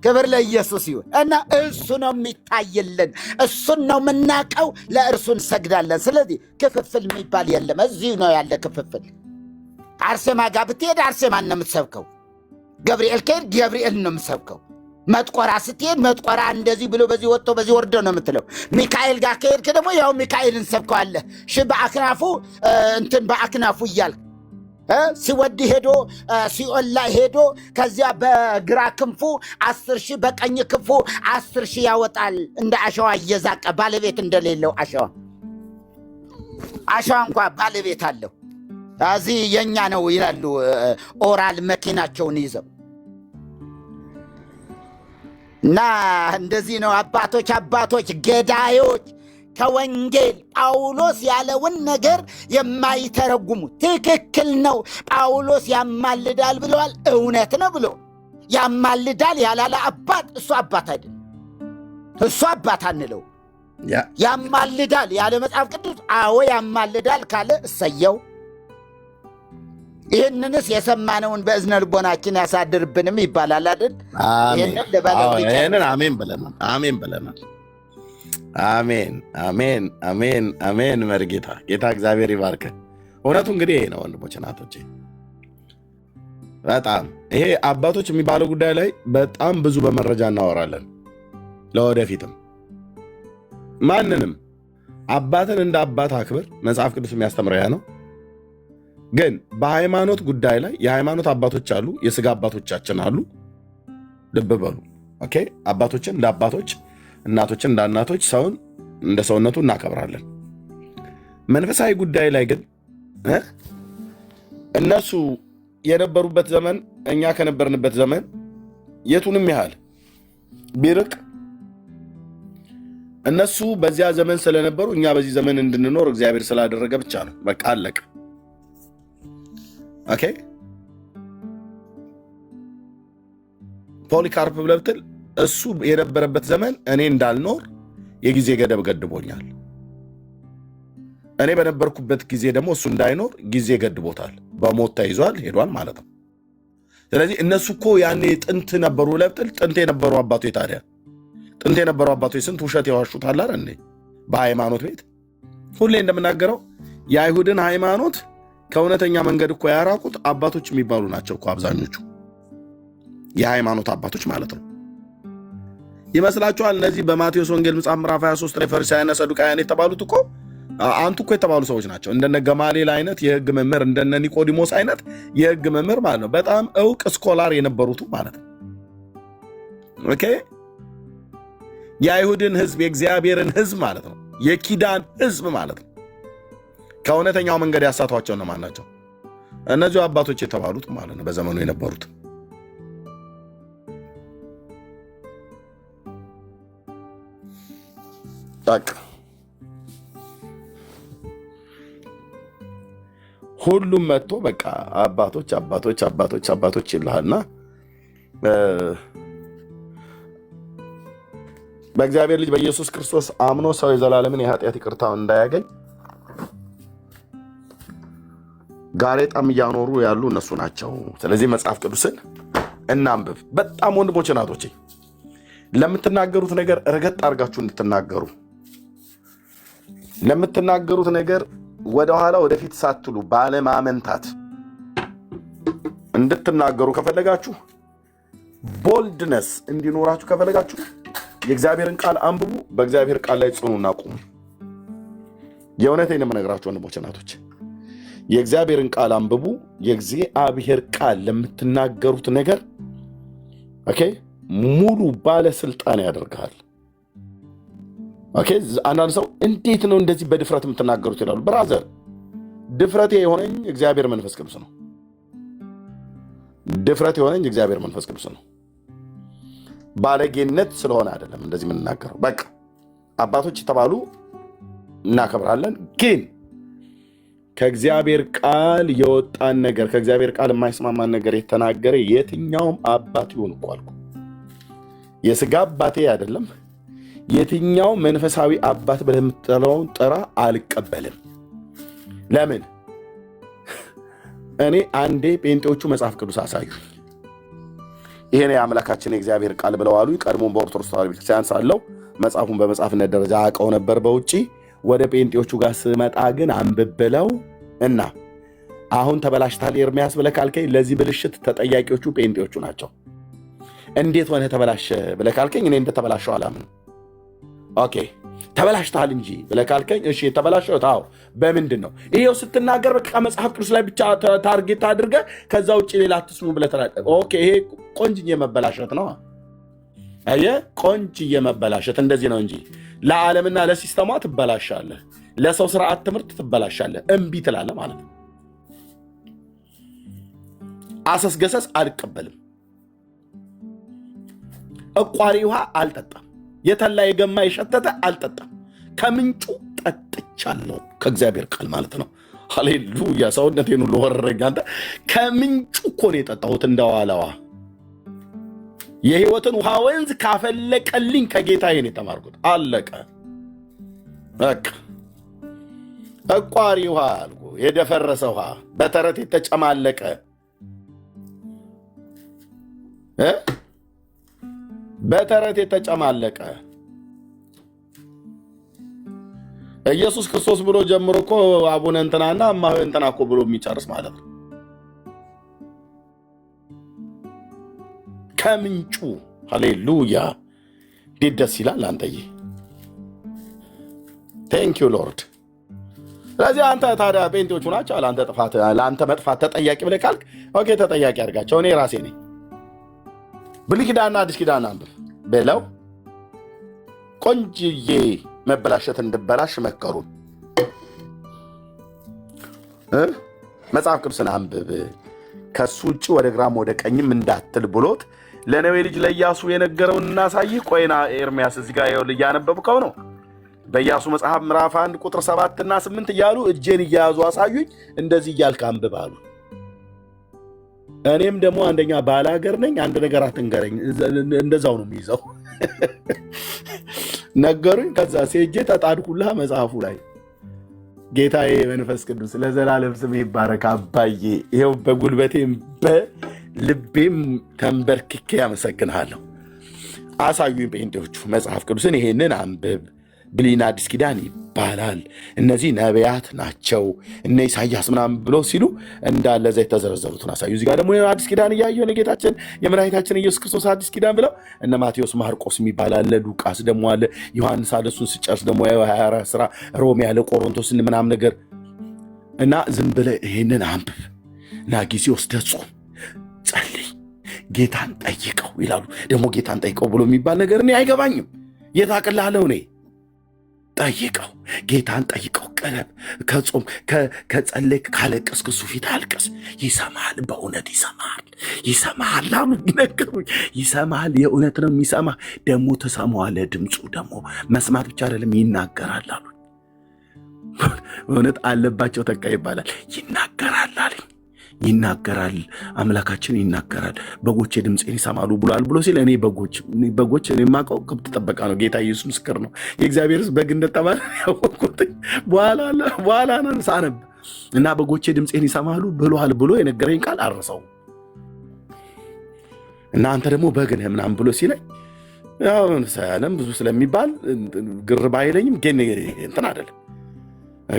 ክብር ለኢየሱስ ይሁን እና እሱ ነው የሚታይልን፣ እሱን ነው የምናቀው፣ ለእርሱ እንሰግዳለን። ስለዚህ ክፍፍል የሚባል የለም። እዚሁ ነው ያለ ክፍፍል። አርሴማ ጋር ብትሄድ አርሴማን ነው የምትሰብከው። ገብርኤል ከሄድ ገብርኤል ነው የምትሰብከው። መጥቆራ ስትሄድ መጥቆራ እንደዚህ ብሎ በዚህ ወጥቶ በዚህ ወርዶ ነው የምትለው። ሚካኤል ጋር ከሄድክ ደግሞ ያው ሚካኤልን ሰብከዋለህ። በአክናፉ እንትን በአክናፉ እያልክ ሲወድ ሄዶ ሲኦል ላይ ሄዶ ከዚያ በግራ ክንፉ 10,000 በቀኝ ክንፉ 10,000 ያወጣል። እንደ አሸዋ እየዛቀ ባለቤት እንደሌለው አሸዋ እንኳ ባለቤት አለው። እዚህ የኛ ነው ይላሉ ኦራል መኪናቸውን ይዘው እና እንደዚህ ነው አባቶች ገዳዮች ከወንጌል ጳውሎስ ያለውን ነገር የማይተረጉሙ። ትክክል ነው። ጳውሎስ ያማልዳል ብለዋል። እውነት ነው ብሎ ያማልዳል ያላለ አባት እሱ አባት አይደለም። እሱ አባት አንለው። ያማልዳል ያለ መጽሐፍ ቅዱስ አዎ ያማልዳል ካለ እሰየው። ይህንንስ የሰማነውን በእዝነ ልቦናችን ያሳድርብንም ይባላል አይደል? ይህንን አሜን ብለናል። አሜን። መርጌታ ጌታ እግዚአብሔር ይባርክ። እውነቱ እንግዲህ ይሄ ነው ወንድሞች እናቶቼ። በጣም ይሄ አባቶች የሚባለው ጉዳይ ላይ በጣም ብዙ በመረጃ እናወራለን። ለወደፊትም ማንንም አባትን እንደ አባት አክብር፣ መጽሐፍ ቅዱስ የሚያስተምረው ያ ነው። ግን በሃይማኖት ጉዳይ ላይ የሃይማኖት አባቶች አሉ፣ የስጋ አባቶቻችን አሉ። ልብ በሉ። ኦኬ። አባቶችን እንደ አባቶች፣ እናቶችን እንደ እናቶች፣ ሰውን እንደ ሰውነቱ እናከብራለን። መንፈሳዊ ጉዳይ ላይ ግን እነሱ የነበሩበት ዘመን እኛ ከነበርንበት ዘመን የቱንም ያህል ቢርቅ እነሱ በዚያ ዘመን ስለነበሩ እኛ በዚህ ዘመን እንድንኖር እግዚአብሔር ስላደረገ ብቻ ነው። በቃ አለቀ። ኦኬ። ፖሊካርፕ ብለህ ብትል እሱ የነበረበት ዘመን እኔ እንዳልኖር የጊዜ ገደብ ገድቦኛል። እኔ በነበርኩበት ጊዜ ደግሞ እሱ እንዳይኖር ጊዜ ገድቦታል። በሞት ተይዟል፣ ሄዷል ማለት ነው። ስለዚህ እነሱ እኮ ያኔ ጥንት ነበሩ ብለህ ብትል ጥንት የነበሩ አባቶች ታዲያ ጥንት የነበሩ አባቶች ስንት ውሸት ያዋሹታል አይደል? በሃይማኖት ቤት ሁሌ እንደምናገረው የአይሁድን ሃይማኖት ከእውነተኛ መንገድ እኮ ያራቁት አባቶች የሚባሉ ናቸው እኮ አብዛኞቹ የሃይማኖት አባቶች ማለት ነው። ይመስላችኋል? እነዚህ በማቴዎስ ወንጌል መጽሐፍ ምዕራፍ 23 ላይ ፈሪሳውያንና ሰዱቃውያን የተባሉት እኮ አንቱ እኮ የተባሉ ሰዎች ናቸው። እንደነ ገማሌል አይነት የህግ መምህር፣ እንደነ ኒቆዲሞስ አይነት የህግ መምህር ማለት ነው። በጣም እውቅ ስኮላር የነበሩት ማለት ነው። ኦኬ። የአይሁድን ህዝብ የእግዚአብሔርን ህዝብ ማለት ነው፣ የኪዳን ህዝብ ማለት ነው። ከእውነተኛው መንገድ ያሳቷቸው እነማን ናቸው? እነዚሁ አባቶች የተባሉት ማለት ነው፣ በዘመኑ የነበሩት። በቃ ሁሉም መጥቶ በቃ አባቶች ይልሃልና በእግዚአብሔር ልጅ በኢየሱስ ክርስቶስ አምኖ ሰው የዘላለምን የኃጢአት ይቅርታውን እንዳያገኝ ጋሬጣም እያኖሩ ያሉ እነሱ ናቸው። ስለዚህ መጽሐፍ ቅዱስን እናንብብ። በጣም ወንድሞች እናቶቼ፣ ለምትናገሩት ነገር ረገጥ አድርጋችሁ እንድትናገሩ፣ ለምትናገሩት ነገር ወደኋላ ወደፊት ሳትሉ ባለማመንታት እንድትናገሩ ከፈለጋችሁ፣ ቦልድነስ እንዲኖራችሁ ከፈለጋችሁ የእግዚአብሔርን ቃል አንብቡ። በእግዚአብሔር ቃል ላይ ጽኑና ቁሙ። የእውነቴን ነው የምነግራችሁ ወንድሞች እናቶች፣ የእግዚአብሔርን ቃል አንብቡ። የእግዚአብሔር ቃል ለምትናገሩት ነገር ኦኬ ሙሉ ባለስልጣን ያደርጋል። ኦኬ አንዳንድ ሰው እንዴት ነው እንደዚህ በድፍረት የምትናገሩት ይላሉ። ብራዘር ድፍረቴ የሆነኝ እግዚአብሔር መንፈስ ቅዱስ ነው። ድፍረት የሆነኝ እግዚአብሔር መንፈስ ቅዱስ ነው። ባለጌነት ስለሆነ አይደለም እንደዚህ የምንናገረው። በቃ አባቶች የተባሉ እናከብራለን፣ ግን ከእግዚአብሔር ቃል የወጣን ነገር ከእግዚአብሔር ቃል የማይስማማን ነገር የተናገረ የትኛውም አባት ይሁን እኮ አልኩ፣ የስጋ አባቴ አይደለም፣ የትኛው መንፈሳዊ አባት ብለህ የምትጠራውን ጥራ አልቀበልም። ለምን? እኔ አንዴ ጴንጤዎቹ መጽሐፍ ቅዱስ አሳዩኝ፣ ይሄን የአምላካችን የእግዚአብሔር ቃል ብለው አሉ። ቀድሞም በኦርቶዶክስ ተዋሕዶ ቤተክርስቲያን ሳለው መጽሐፉን በመጽሐፍነት ደረጃ አውቀው ነበር በውጪ። ወደ ጴንጤዎቹ ጋር ስመጣ ግን አንብብለው እና አሁን ተበላሽታል ኤርሚያስ ብለህ ካልከኝ ለዚህ ብልሽት ተጠያቂዎቹ ጴንጤዎቹ ናቸው። እንዴት ሆነ ተበላሸ ብለህ ካልከኝ እኔ እንደተበላሸው አላምን። ኦኬ ተበላሽታል እንጂ ብለህ ካልከኝ እሺ የተበላሸው ታው በምንድን ነው? ይሄው ስትናገር በቃ መጽሐፍ ቅዱስ ላይ ብቻ ታርጌት አድርገህ ከዛ ውጭ ሌላ አትስሙ ብለህ ተናገር። ኦኬ ይሄ ቆንጅዬ መበላሸት ነው። አየህ ቆንጅዬ መበላሸት እንደዚህ ነው እንጂ ለዓለምና ለሲስተሟ ትበላሻለህ፣ ለሰው ስርዓት ትምህርት ትበላሻለህ፣ እምቢ ትላለህ ማለት ነው። አሰስገሰስ አልቀበልም። እቋሪ ውሃ አልጠጣም። የተላ የገማ የሸተተ አልጠጣም። ከምንጩ ጠጥቻለሁ ከእግዚአብሔር ቃል ማለት ነው። ሃሌሉያ! ሰውነቴን ሁሉ ወረረኝ። አንተ ከምንጩ እኮ ነው የጠጣሁት እንደዋለዋ የህይወትን ውሃ ወንዝ ካፈለቀልኝ ከጌታዬ ነው የተማርኩት። አለቀ በቃ። እቋሪ ውሃ አልኩ፣ የደፈረሰ ውሃ፣ በተረት የተጨማለቀ በተረት የተጨማለቀ ኢየሱስ ክርስቶስ ብሎ ጀምሮ እኮ አቡነ እንትናና እማሆ እንትና እኮ ብሎ የሚጨርስ ማለት ነው። ከምንጩ ሃሌሉያ! እንዴት ደስ ይላል አንተዬ። ቴንክ ዩ ሎርድ። ስለዚህ አንተ ታዲያ ጴንጤዎቹ ናቸው ለአንተ መጥፋት ተጠያቂ ብለህ ካልክ ኦኬ ተጠያቂ አድርጋቸው፣ እኔ ራሴ ነኝ። ብሉይ ኪዳንና አዲስ ኪዳን አንብብ ብለው ቆንጅዬ መበላሸት እንድበላሽ መከሩን። መጽሐፍ ቅዱስን አንብብ ከሱ ውጭ ወደ ግራም ወደ ቀኝም እንዳትል ብሎት ለነዌ ልጅ ለኢያሱ የነገረውን እናሳይህ። ቆይና ኤርሚያስ እዚህ ጋር ይኸውልህ እያነበብከው ነው። በኢያሱ መጽሐፍ ምዕራፍ 1 ቁጥር 7 እና 8 እያሉ እጄን እያያዙ አሳዩኝ፣ እንደዚህ እያልክ አንብብ አሉ። እኔም ደግሞ አንደኛ ባላገር ነኝ፣ አንድ ነገር አትንገረኝ፣ እንደዛው ነው የሚይዘው። ነገሩኝ። ከዛ ሴጄ ተጣድኩላ መጽሐፉ ላይ። ጌታዬ መንፈስ ቅዱስ ለዘላለም ስም ይባረክ አባዬ። ይኸው በጉልበቴም በልቤም ተንበርክኬ ያመሰግንሃለሁ። አሳዩኝ ጴንጤዎቹ መጽሐፍ ቅዱስን፣ ይሄንን አንብብ። ብሉይና አዲስ ኪዳን ይባላል፣ እነዚህ ነቢያት ናቸው እነ ኢሳያስ ምናምን ብሎ ሲሉ እንዳለ እዛ የተዘረዘሩትን አሳዩ። እዚህ ጋር ደግሞ አዲስ ኪዳን እያየሁ የጌታችን የመድኃኒታችን ኢየሱስ ክርስቶስ አዲስ ኪዳን ብለው እነ ማቴዎስ ማርቆስ የሚባል አለ፣ ሉቃስ ደግሞ አለ፣ ዮሐንስ አለ። እሱን ስጨርስ ደግሞ 24 ስራ፣ ሮሜ ያለ፣ ቆሮንቶስ ምናምን ነገር እና ዝም ብለህ ይሄንን አንብብ እና ጊዜ ወስደህ ጾም፣ ጸልይ፣ ጌታን ጠይቀው ይላሉ። ደግሞ ጌታን ጠይቀው ብሎ የሚባል ነገር እኔ አይገባኝም። የታቅላለሁ እኔ ጠይቀው፣ ጌታን ጠይቀው። ቀረብ ከጾም ከጸለይክ ካለቀስክ እሱ ፊት አልቀስ፣ ይሰማል። በእውነት ይሰማል አሉ ነገሩኝ። ይሰማል፣ የእውነት ነው የሚሰማ። ደግሞ ትሰማዋለህ። ድምፁ ደግሞ መስማት ብቻ አይደለም ይናገራል አሉ። በእውነት አለባቸው ተካ ይባላል። ይናገራል አለኝ። ይናገራል፣ አምላካችን ይናገራል። በጎቼ ድምፄን ይሰማሉ ብሏል ብሎ ሲል እኔ በጎች እኔ የማውቀው ከብት ጥበቃ ነው። ጌታ ኢየሱስ ምስክር ነው። የእግዚአብሔር በግ እንደተባለ ያወቅሁት በኋላ ነው ሳነብ እና በጎቼ ድምፄን ይሰማሉ ብሏል ብሎ የነገረኝ ቃል አረሰው እና አንተ ደግሞ በግ ነህ ምናምን ብሎ ሲለኝ ያው ሳያለም ብዙ ስለሚባል ግር ባይለኝም ግን እንትን አይደለም።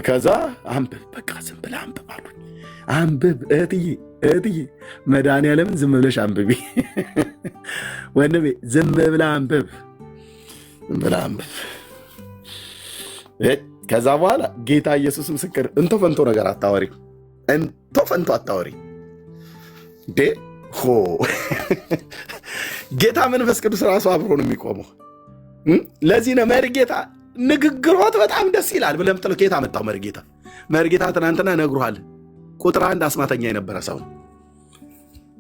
ከዛ አንብብ፣ በቃ ዝም ብለህ አንብብ አሉኝ። አንብብ እህትዬ መድኃኒዓለምን ዝም ብለሽ አንብቢ ወንድሜ፣ ዝም ብለህ አንብብ። ከዛ በኋላ ጌታ ኢየሱስ ምስክር እንቶ ፈንቶ ነገር አታወሪ፣ እንቶ ፈንቶ አታወሪ እንዴ ሆ ጌታ መንፈስ ቅዱስ ራሱ አብሮ ነው የሚቆመው። ለዚህ ነው መርጌታ ንግግሮት በጣም ደስ ይላል ብለህ የምትለው ጌታ መጣው። መርጌታ ትናንትና ነግሮሃል። ቁጥር 1 አስማተኛ የነበረ ሰው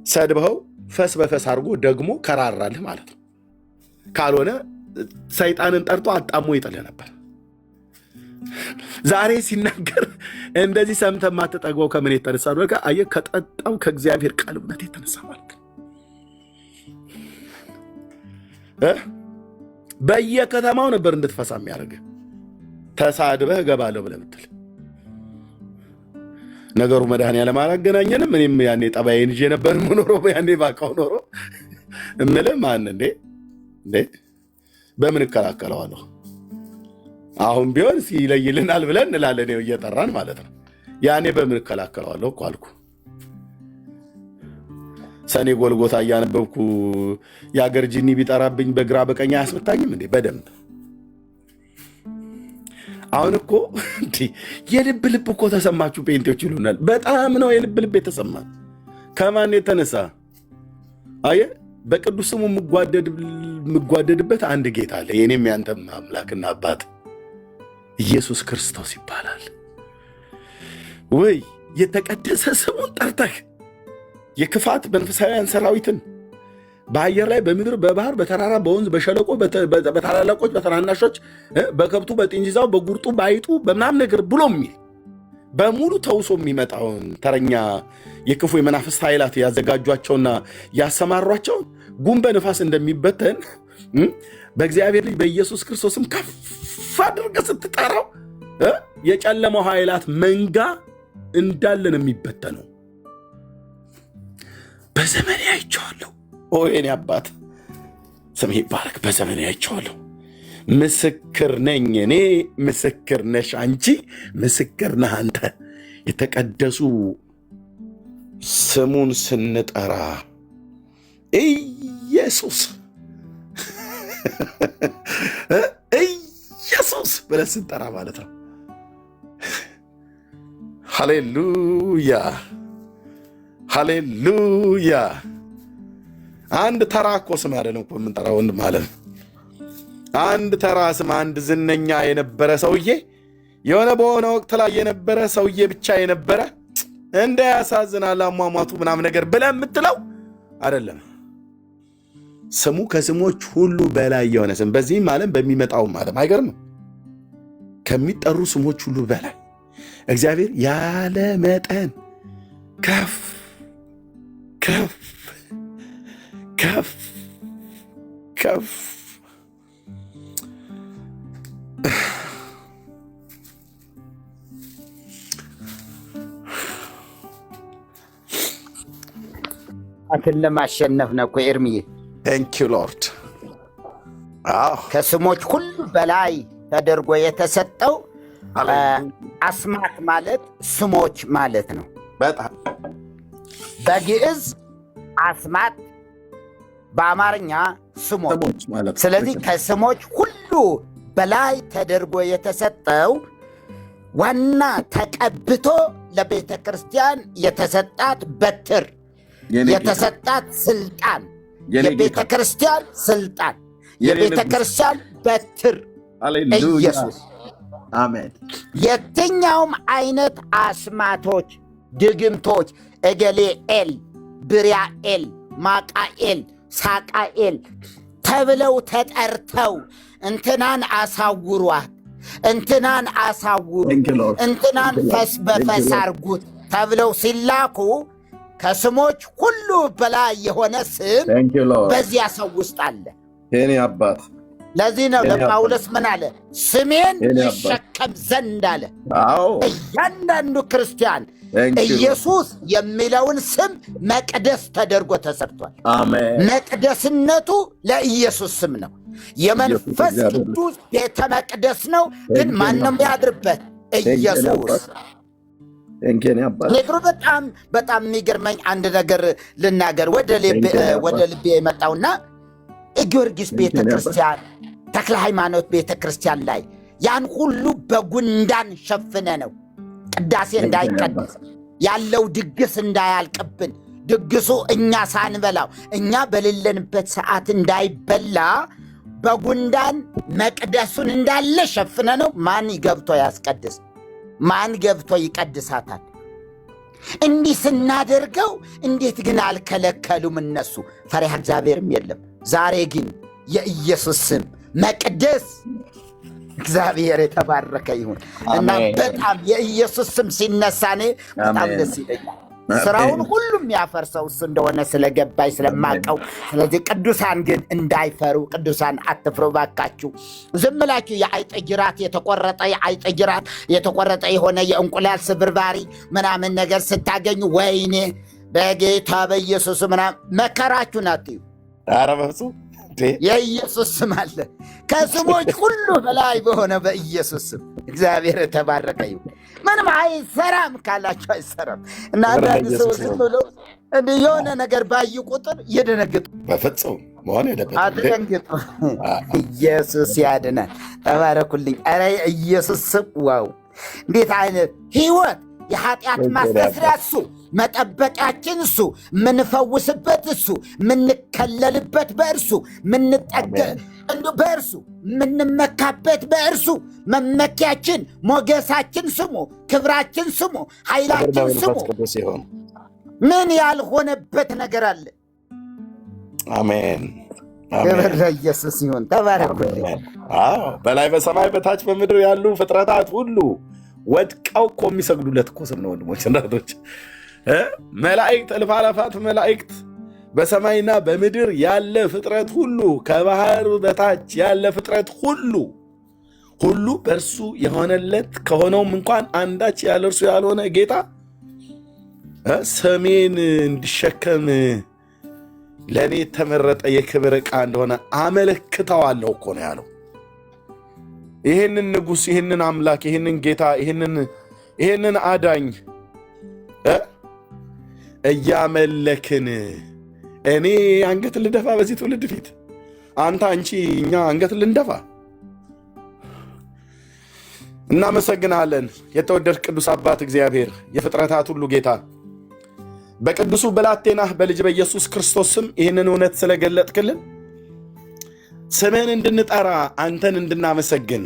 ሰድበው ፈስ በፈስ አድርጎ ደግሞ ከራራልህ ማለት ነው። ካልሆነ ሰይጣንን ጠርቶ አጣሞ ይጥልህ ነበር። ዛሬ ሲናገር እንደዚህ ሰምተህ ማትጠግበው ከምን የተነሳ ነው? አየህ፣ ከጠጣው ከእግዚአብሔር ቃል እውነት የተነሳ ማለት ነው። በየከተማው ነበር እንድትፈሳ የሚያደርግህ። ተሳድበህ እገባለሁ ብለህ ምትል ነገሩ መድኃኒዓለም አላገናኘንም። እኔም ያኔ ጠባዬን ይዤ ነበር የምኖረው። ያኔ ባውቀው ኖሮ እምልህ ማን እንዴ በምን እከላከለዋለሁ? አሁን ቢሆን ይለይልናል ብለን እንላለን፣ እየጠራን ማለት ነው። ያኔ በምን እከላከለዋለሁ እኮ አልኩ። ሰኔ ጎልጎታ እያነበብኩ የአገር ጂኒ ቢጠራብኝ በግራ በቀኝ አያስመታኝም እንዴ? በደንብ አሁን እኮ የልብ ልብ እኮ ተሰማችሁ ጴንጤዎች ይሉናል። በጣም ነው የልብ ልብ የተሰማ። ከማን የተነሳ? አየህ፣ በቅዱስ ስሙ የምጓደድበት አንድ ጌታ አለ፣ የኔም ያንተም አምላክና አባት ኢየሱስ ክርስቶስ ይባላል። ወይ የተቀደሰ ስሙን ጠርተህ የክፋት መንፈሳውያን ሰራዊትን በአየር ላይ በምድር በባህር በተራራ በወንዝ በሸለቆ በታላላቆች በተናናሾች በከብቱ በጥንዚዛው በጉርጡ በአይጡ በምናም ነገር ብሎ የሚል በሙሉ ተውሶ የሚመጣውን ተረኛ የክፉ የመናፍስት ኃይላት ያዘጋጇቸውና ያሰማሯቸውን ጉንበ ነፋስ እንደሚበተን በእግዚአብሔር ልጅ በኢየሱስ ክርስቶስም ከፍ አድርገህ ስትጠራው የጨለማው ኃይላት መንጋ እንዳለን የሚበተነው በዘመኔ አይቼዋለሁ። የኔ አባት ስምህ ይባረክ። በዘመኔ አይቼዋለሁ። ምስክር ነኝ እኔ፣ ምስክር ነሽ አንቺ፣ ምስክር ነህ አንተ። የተቀደሱ ስሙን ስንጠራ ኢየሱስ ኢየሱስ ብለን ስንጠራ ማለት ነው። ሃሌሉያ ሃሌሉያ። አንድ ተራ እኮ ስም አይደለም እኮ የምንጠራው ወንድም ማለት ነው። አንድ ተራ ስም፣ አንድ ዝነኛ የነበረ ሰውዬ፣ የሆነ በሆነ ወቅት ላይ የነበረ ሰውዬ ብቻ የነበረ እንደ ያሳዝናል አሟሟቱ ምናምን ነገር ብለህ የምትለው አይደለም። ስሙ ከስሞች ሁሉ በላይ የሆነ ስም፣ በዚህም ዓለም በሚመጣውም ዓለም አይገርምም? ከሚጠሩ ስሞች ሁሉ በላይ እግዚአብሔር ያለ መጠን ከፍ ከፍ ከፍ ከፍ አትን ለማሸነፍ ነው እኮ ኤርሚዬ። ቴንክ ዩ ሎርድ። ከስሞች ሁሉ በላይ ተደርጎ የተሰጠው አስማት ማለት ስሞች ማለት ነው። በጣም በግዕዝ አስማት፣ በአማርኛ ስሞች ማለት። ስለዚህ ከስሞች ሁሉ በላይ ተደርጎ የተሰጠው ዋና ተቀብቶ ለቤተ ክርስቲያን የተሰጣት በትር፣ የተሰጣት ስልጣን፣ የቤተ ክርስቲያን ስልጣን፣ የቤተ ክርስቲያን በትር ኢየሱስ። አሜን። የትኛውም አይነት አስማቶች፣ ድግምቶች እገሌ ኤል፣ ብሪያኤል፣ ማቃኤል፣ ሳቃኤል ተብለው ተጠርተው እንትናን አሳውሯት፣ እንትናን አሳውሩ፣ እንትናን ፈስ በፈስ አርጉት ተብለው ሲላኩ ከስሞች ሁሉ በላይ የሆነ ስም በዚያ ሰው ውስጥ አለ። የኔ አባት ለዚህ ነው ለጳውሎስ ምን አለ? ስሜን ይሸከም ዘንድ አለ። እያንዳንዱ ክርስቲያን ኢየሱስ የሚለውን ስም መቅደስ ተደርጎ ተሰርቷል። መቅደስነቱ ለኢየሱስ ስም ነው። የመንፈስ ቅዱስ ቤተ መቅደስ ነው። ግን ማንም ያድርበት? ኢየሱስ። ነገሩ በጣም የሚገርመኝ አንድ ነገር ልናገር ወደ ልቤ የመጣውና ጊዮርጊስ ቤተ ክርስቲያን፣ ተክለ ሃይማኖት ቤተ ክርስቲያን ላይ ያን ሁሉ በጉንዳን ሸፍነ ነው ቅዳሴ እንዳይቀደስ ያለው ድግስ እንዳያልቅብን ድግሱ እኛ ሳንበላው እኛ በሌለንበት ሰዓት እንዳይበላ በጉንዳን መቅደሱን እንዳለ ሸፍነ ነው። ማን ገብቶ ያስቀድስ? ማን ገብቶ ይቀድሳታል? እንዲህ ስናደርገው እንዴት ግን አልከለከሉም እነሱ? ፈሪሃ እግዚአብሔርም የለም። ዛሬ ግን የኢየሱስ ስም መቅደስ እግዚአብሔር የተባረከ ይሁን እና በጣም የኢየሱስ ስም ሲነሳኔ በጣም ደስ ይለኛል። ስራውን ሁሉም ያፈርሰው እሱ እንደሆነ ስለገባይ ስለማቀው። ስለዚህ ቅዱሳን ግን እንዳይፈሩ፣ ቅዱሳን አትፍሩ ባካችሁ። ዝም ብላችሁ የአይጥ ጅራት የተቆረጠ የአይጥ ጅራት የተቆረጠ የሆነ የእንቁላል ስብርባሪ ምናምን ነገር ስታገኙ ወይኔ በጌታ በኢየሱስ ምናምን መከራችሁን አትዩ። ኧረ በፍፁም የኢየሱስ ስም አለ ከስሞች ሁሉ በላይ በሆነ በኢየሱስ ስም እግዚአብሔር የተባረከ ይሁን። ምንም አይሰራም ካላችሁ አይሰራም። እና አንዳንድ ሰዎች ዝም ብሎ የሆነ ነገር ባዩ ቁጥር ይደነግጡ። በፍፁም መሆን የለበትም። አትደንግጡ። ኢየሱስ ያድናል። ተባረኩልኝ። ኧረ የኢየሱስ ስም ዋው! እንዴት አይነት ህይወት! የኃጢአት ማስተስሪያ እሱ፣ መጠበቂያችን እሱ፣ ምንፈውስበት እሱ፣ ምንከለልበት በእርሱ፣ በእርሱ ምንመካበት በእርሱ፣ መመኪያችን፣ ሞገሳችን ስሙ፣ ክብራችን ስሙ፣ ኃይላችን ስሙ። ምን ያልሆነበት ነገር አለ? አሜን። ክብር ለኢየሱስ ይሁን። ተባረኩልኝ። በላይ በሰማይ በታች በምድር ያሉ ፍጥረታት ሁሉ ወድቀው እኮ የሚሰግዱለት እኮ ስም ነው። ወንድሞች እናቶች፣ መላእክት፣ እልፍ አእላፋት መላእክት፣ በሰማይና በምድር ያለ ፍጥረት ሁሉ፣ ከባህር በታች ያለ ፍጥረት ሁሉ በእርሱ የሆነለት ከሆነውም እንኳን አንዳች ያለ እርሱ ያልሆነ ጌታ ሰሜን እንዲሸከም ለእኔ የተመረጠ የክብር ዕቃ እንደሆነ አመለክተዋለሁ እኮ ነው ያለው። ይህንን ንጉሥ፣ ይህንን አምላክ፣ ይህንን ጌታ፣ ይህንን አዳኝ እያመለክን እኔ አንገት ልደፋ በዚህ ትውልድ ፊት፣ አንተ፣ አንቺ፣ እኛ አንገት ልንደፋ? እናመሰግናለን። የተወደድ ቅዱስ አባት እግዚአብሔር፣ የፍጥረታት ሁሉ ጌታ፣ በቅዱሱ ብላቴናህ በልጅ በኢየሱስ ክርስቶስ ስም ይህንን እውነት ስለገለጥክልን፣ ስምህን እንድንጠራ፣ አንተን እንድናመሰግን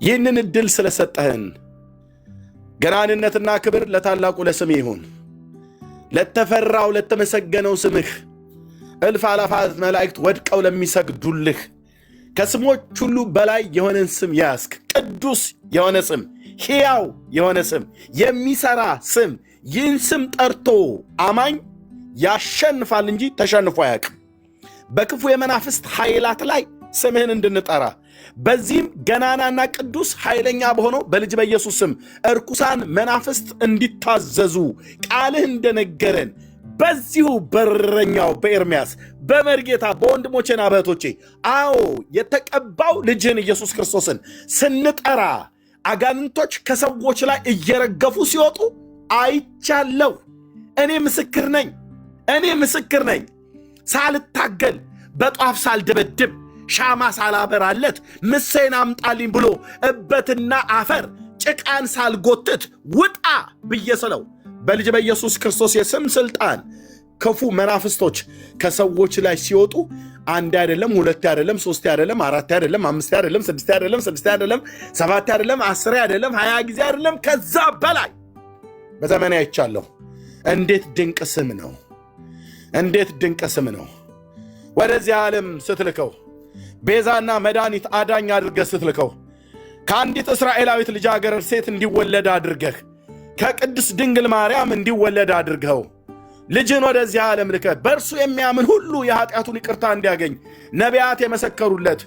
ይህንን ዕድል ስለሰጠህን ገናንነትና ክብር ለታላቁ ለስም ይሁን። ለተፈራው ለተመሰገነው ስምህ እልፍ አእላፋት መላእክት ወድቀው ለሚሰግዱልህ ከስሞች ሁሉ በላይ የሆነን ስም ያስክ፣ ቅዱስ የሆነ ስም፣ ሕያው የሆነ ስም፣ የሚሰራ ስም። ይህን ስም ጠርቶ አማኝ ያሸንፋል እንጂ ተሸንፎ አያውቅም። በክፉ የመናፍስት ኃይላት ላይ ስምህን እንድንጠራ፣ በዚህም ገናናና ቅዱስ ኃይለኛ በሆነው በልጅ በኢየሱስ ስም እርኩሳን መናፍስት እንዲታዘዙ ቃልህ እንደነገረን በዚሁ በረኛው በኤርምያስ በመርጌታ በወንድሞቼና በእህቶቼ የተቀባው ልጅህን ኢየሱስ ክርስቶስን ስንጠራ አጋንንቶች ከሰዎች ላይ እየረገፉ ሲወጡ አይቻለሁ። እኔ ምስክር ነኝ። ሳልታገል በጧፍ ሳልደበድብ ሻማ ሳላበራለት ምሴን አምጣልኝ ብሎ እበትና አፈር ጭቃን ሳልጎትት ውጣ ብዬ ስለው በልጅ በኢየሱስ ክርስቶስ የስም ስልጣን ክፉ መናፍስቶች ከሰዎች ላይ ሲወጡ አንድ አይደለም፣ ሁለት አይደለም፣ ሶስት አይደለም፣ አራት አይደለም፣ አምስት አይደለም፣ ስድስት አይደለም፣ ሰባት አይደለም፣ 10 አይደለም፣ 20 ጊዜ አይደለም፣ ከዛ በላይ በዘመኔ አይቻለሁ። እንዴት ድንቅ ስም ነው! እንዴት ድንቅ ስም ነው! ወደዚህ ዓለም ስትልከው ቤዛና መድኃኒት አዳኝ አድርገህ ስትልከው ከአንዲት እስራኤላዊት ልጃገረድ ሴት እንዲወለድ አድርገህ ከቅድስት ድንግል ማርያም እንዲወለድ አድርገው ልጅን ወደዚህ ዓለም ልከህ በእርሱ የሚያምን ሁሉ የኃጢአቱን ይቅርታ እንዲያገኝ ነቢያት የመሰከሩለት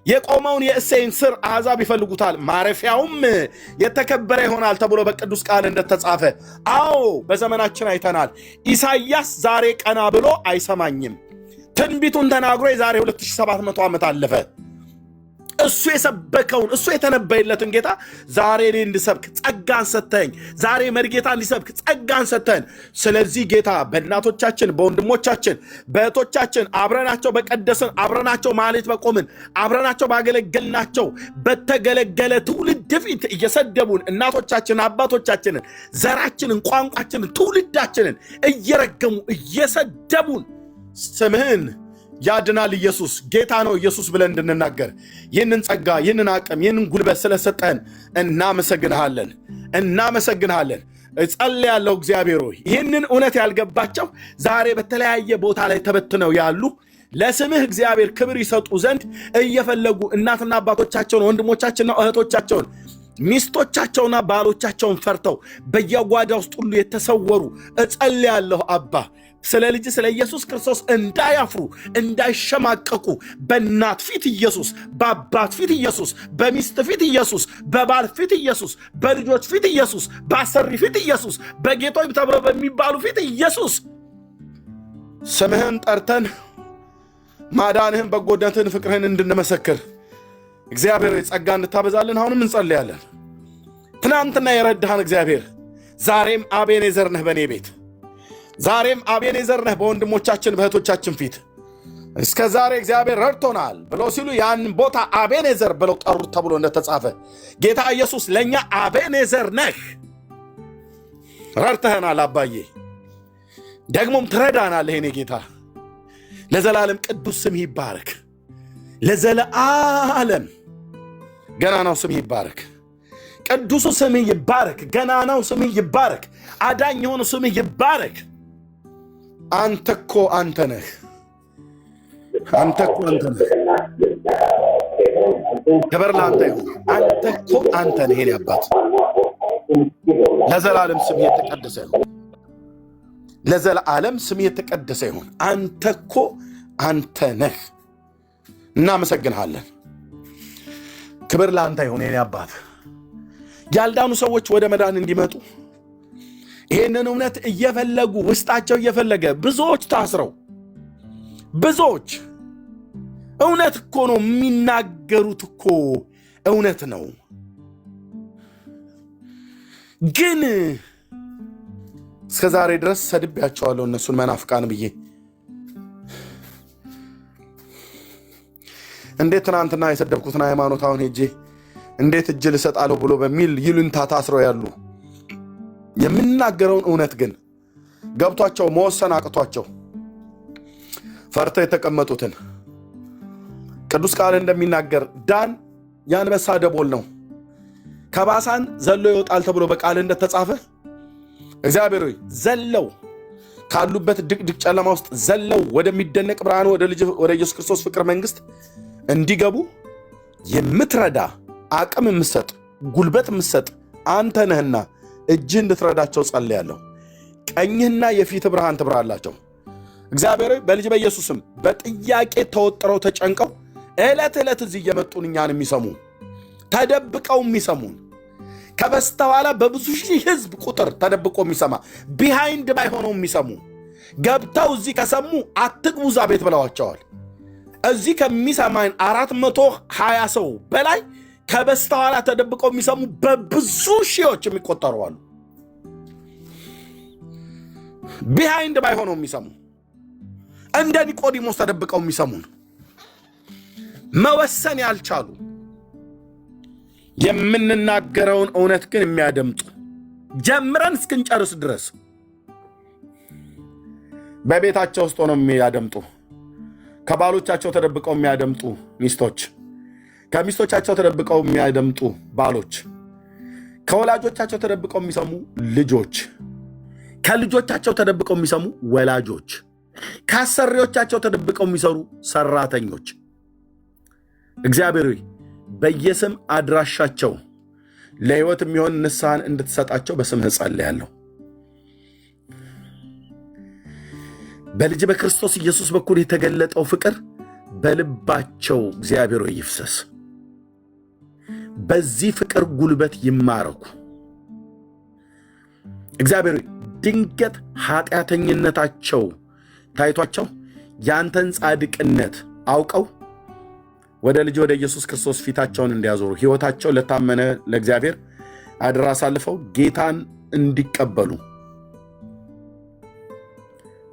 የቆመውን የእሴይን ሥር አሕዛብ ይፈልጉታል፣ ማረፊያውም የተከበረ ይሆናል ተብሎ በቅዱስ ቃል እንደተጻፈ በዘመናችን አይተናል። ኢሳይያስ ዛሬ ቀና ብሎ አይሰማኝም። ትንቢቱን ተናግሮ የዛሬ 2700 ዓመት አለፈ። እሱ የሰበከውን እሱ የተነበየለትን ጌታ ዛሬ እኔ እንድሰብክ ጸጋን ሰጠኝ። ዛሬ መርጌታ እንዲሰብክ ጸጋን ሰጠን። ስለዚህ ጌታ በእናቶቻችን በወንድሞቻችን በእህቶቻችን አብረናቸው በቀደስን አብረናቸው ማለት በቆምን አብረናቸው ባገለገልናቸው በተገለገለ ትውልድ ፊት እየሰደቡን እናቶቻችን አባቶቻችንን ዘራችንን ቋንቋችንን ትውልዳችንን እየረገሙ እየሰደቡን ስምህን ያድናል ኢየሱስ ጌታ ነው ኢየሱስ ብለን እንድንናገር ይህንን ጸጋ ይህንን አቅም ይህንን ጉልበት ስለሰጠን እናመሰግንሃለን። እጸልያለሁ እግዚአብሔር ሆይ ይህንን እውነት ያልገባቸው ዛሬ በተለያየ ቦታ ላይ ተበትነው ያሉ ለስምህ እግዚአብሔር ክብር ይሰጡ ዘንድ እየፈለጉ እናትና አባቶቻቸውን ወንድሞቻቸውና እህቶቻቸውን ሚስቶቻቸውና ባሎቻቸውን ፈርተው በየጓዳ ውስጥ ሁሉ የተሰወሩ እጸልያለሁ አባ ስለ ልጅ ስለ ኢየሱስ ክርስቶስ እንዳያፍሩ እንዳይሸማቀቁ በእናት ፊት ኢየሱስ በአባት ፊት ኢየሱስ በሚስት ፊት ኢየሱስ በባል ፊት ኢየሱስ በልጆች ፊት ኢየሱስ በአሰሪ ፊት ኢየሱስ በጌቶች ተብለው በሚባሉ ፊት ኢየሱስ ስምህን ጠርተን ማዳንህን በጎነትህን ፍቅርህን እንድንመሰክር እግዚአብሔር ጸጋ እንድታበዛልን አሁንም እንጸልያለን። ትናንትና የረዳህን እግዚአብሔር ዛሬም አቤኔዘር ነህ በእኔ ቤት ዛሬም አቤኔዘር ነህ በወንድሞቻችን በእህቶቻችን ፊት እስከ ዛሬ እግዚአብሔር ረድቶናል ብለው ሲሉ ያን ቦታ አቤኔዘር ብለው ጠሩት ተብሎ እንደተጻፈ ጌታ ኢየሱስ ለእኛ አቤኔዘር ነህ። ረድተህናል አባዬ ደግሞም ትረዳናለህ የኔ ጌታ። ለዘላለም ቅዱስ ስምህ ይባረክ። ለዘላለም ገናናው ስምህ ይባረክ። ቅዱሱ ስምህ ይባረክ። ገናናው ስምህ ይባረክ። አዳኝ የሆነው ስምህ ይባረክ። አንተ እኮ አንተ ነህ። ክብር ለአንተ ይሁን። አንተ እኮ አንተ ነህ የኔ አባት። ለዘላለም ስምህ የተቀደሰ ይሁን። ለዘላለም ስምህ የተቀደሰ ይሁን። አንተ እኮ አንተ ነህ። እናመሰግንሃለን። ክብር ለአንተ ይሁን የኔ አባት። ያልዳኑ ሰዎች ወደ መዳን እንዲመጡ ይህንን እውነት እየፈለጉ ውስጣቸው እየፈለገ ብዙዎች ታስረው ብዙዎች እውነት እኮ ነው የሚናገሩት እኮ እውነት ነው፣ ግን እስከ ዛሬ ድረስ ሰድቤያቸዋለሁ እነሱን መናፍቃን ብዬ። እንዴት ትናንትና የሰደብኩትን ሃይማኖት አሁን ሄጄ እንዴት እጅ ልሰጣለሁ ብሎ በሚል ይሉኝታ ታስረው ያሉ የምናገረውን እውነት ግን ገብቷቸው መወሰን አቅቷቸው ፈርተው የተቀመጡትን ቅዱስ ቃል እንደሚናገር ዳን የአንበሳ ደቦል ነው፣ ከባሳን ዘሎ ይወጣል ተብሎ በቃል እንደተጻፈ እግዚአብሔር ሆይ ዘለው ካሉበት ድቅድቅ ጨለማ ውስጥ ዘለው ወደሚደነቅ ብርሃን ወደ ኢየሱስ ክርስቶስ ፍቅር መንግስት እንዲገቡ የምትረዳ አቅም የምትሰጥ ጉልበት የምትሰጥ አንተ ነህና እጅህ እንድትረዳቸው ጸልያለሁ። ቀኝህና የፊት ብርሃን ትብራላቸው። እግዚአብሔር በልጅ በኢየሱስም በጥያቄ ተወጥረው ተጨንቀው ዕለት ዕለት እዚህ እየመጡን እኛን የሚሰሙ ተደብቀው የሚሰሙን ከበስተኋላ በብዙ ሺህ ህዝብ ቁጥር ተደብቆ የሚሰማ ቢሃይንድ ባይሆነው የሚሰሙ ገብተው እዚህ ከሰሙ አትግቡ እዛ ቤት ብለዋቸዋል። እዚህ ከሚሰማን 420 ሰው በላይ ከበስተኋላ ተደብቀው የሚሰሙ በብዙ ሺዎች የሚቆጠሩ አሉ። ቢሃይንድ ባይሆነው የሚሰሙ እንደ ኒቆዲሞስ ተደብቀው የሚሰሙን መወሰን ያልቻሉ የምንናገረውን እውነት ግን የሚያደምጡ ጀምረን እስክንጨርስ ድረስ በቤታቸው ውስጥ ሆነው የሚያደምጡ ከባሎቻቸው ተደብቀው የሚያደምጡ ሚስቶች፣ ከሚስቶቻቸው ተደብቀው የሚያደምጡ ባሎች፣ ከወላጆቻቸው ተደብቀው የሚሰሙ ልጆች፣ ከልጆቻቸው ተደብቀው የሚሰሙ ወላጆች፣ ከአሰሪዎቻቸው ተደብቀው የሚሰሩ ሰራተኞች እግዚአብሔር ሆይ በየስም አድራሻቸው ለሕይወት የሚሆን ንስሐን እንድትሰጣቸው በስምህ ጸልያለሁ። በልጅ በክርስቶስ ኢየሱስ በኩል የተገለጠው ፍቅር በልባቸው እግዚአብሔር ሆይ ይፍሰስ። በዚህ ፍቅር ጉልበት ይማረኩ። እግዚአብሔር ድንገት ኃጢአተኝነታቸው ታይቷቸው ያንተን ጻድቅነት አውቀው ወደ ልጅ ወደ ኢየሱስ ክርስቶስ ፊታቸውን እንዲያዞሩ ሕይወታቸው ለታመነ ለእግዚአብሔር አደራ አሳልፈው ጌታን እንዲቀበሉ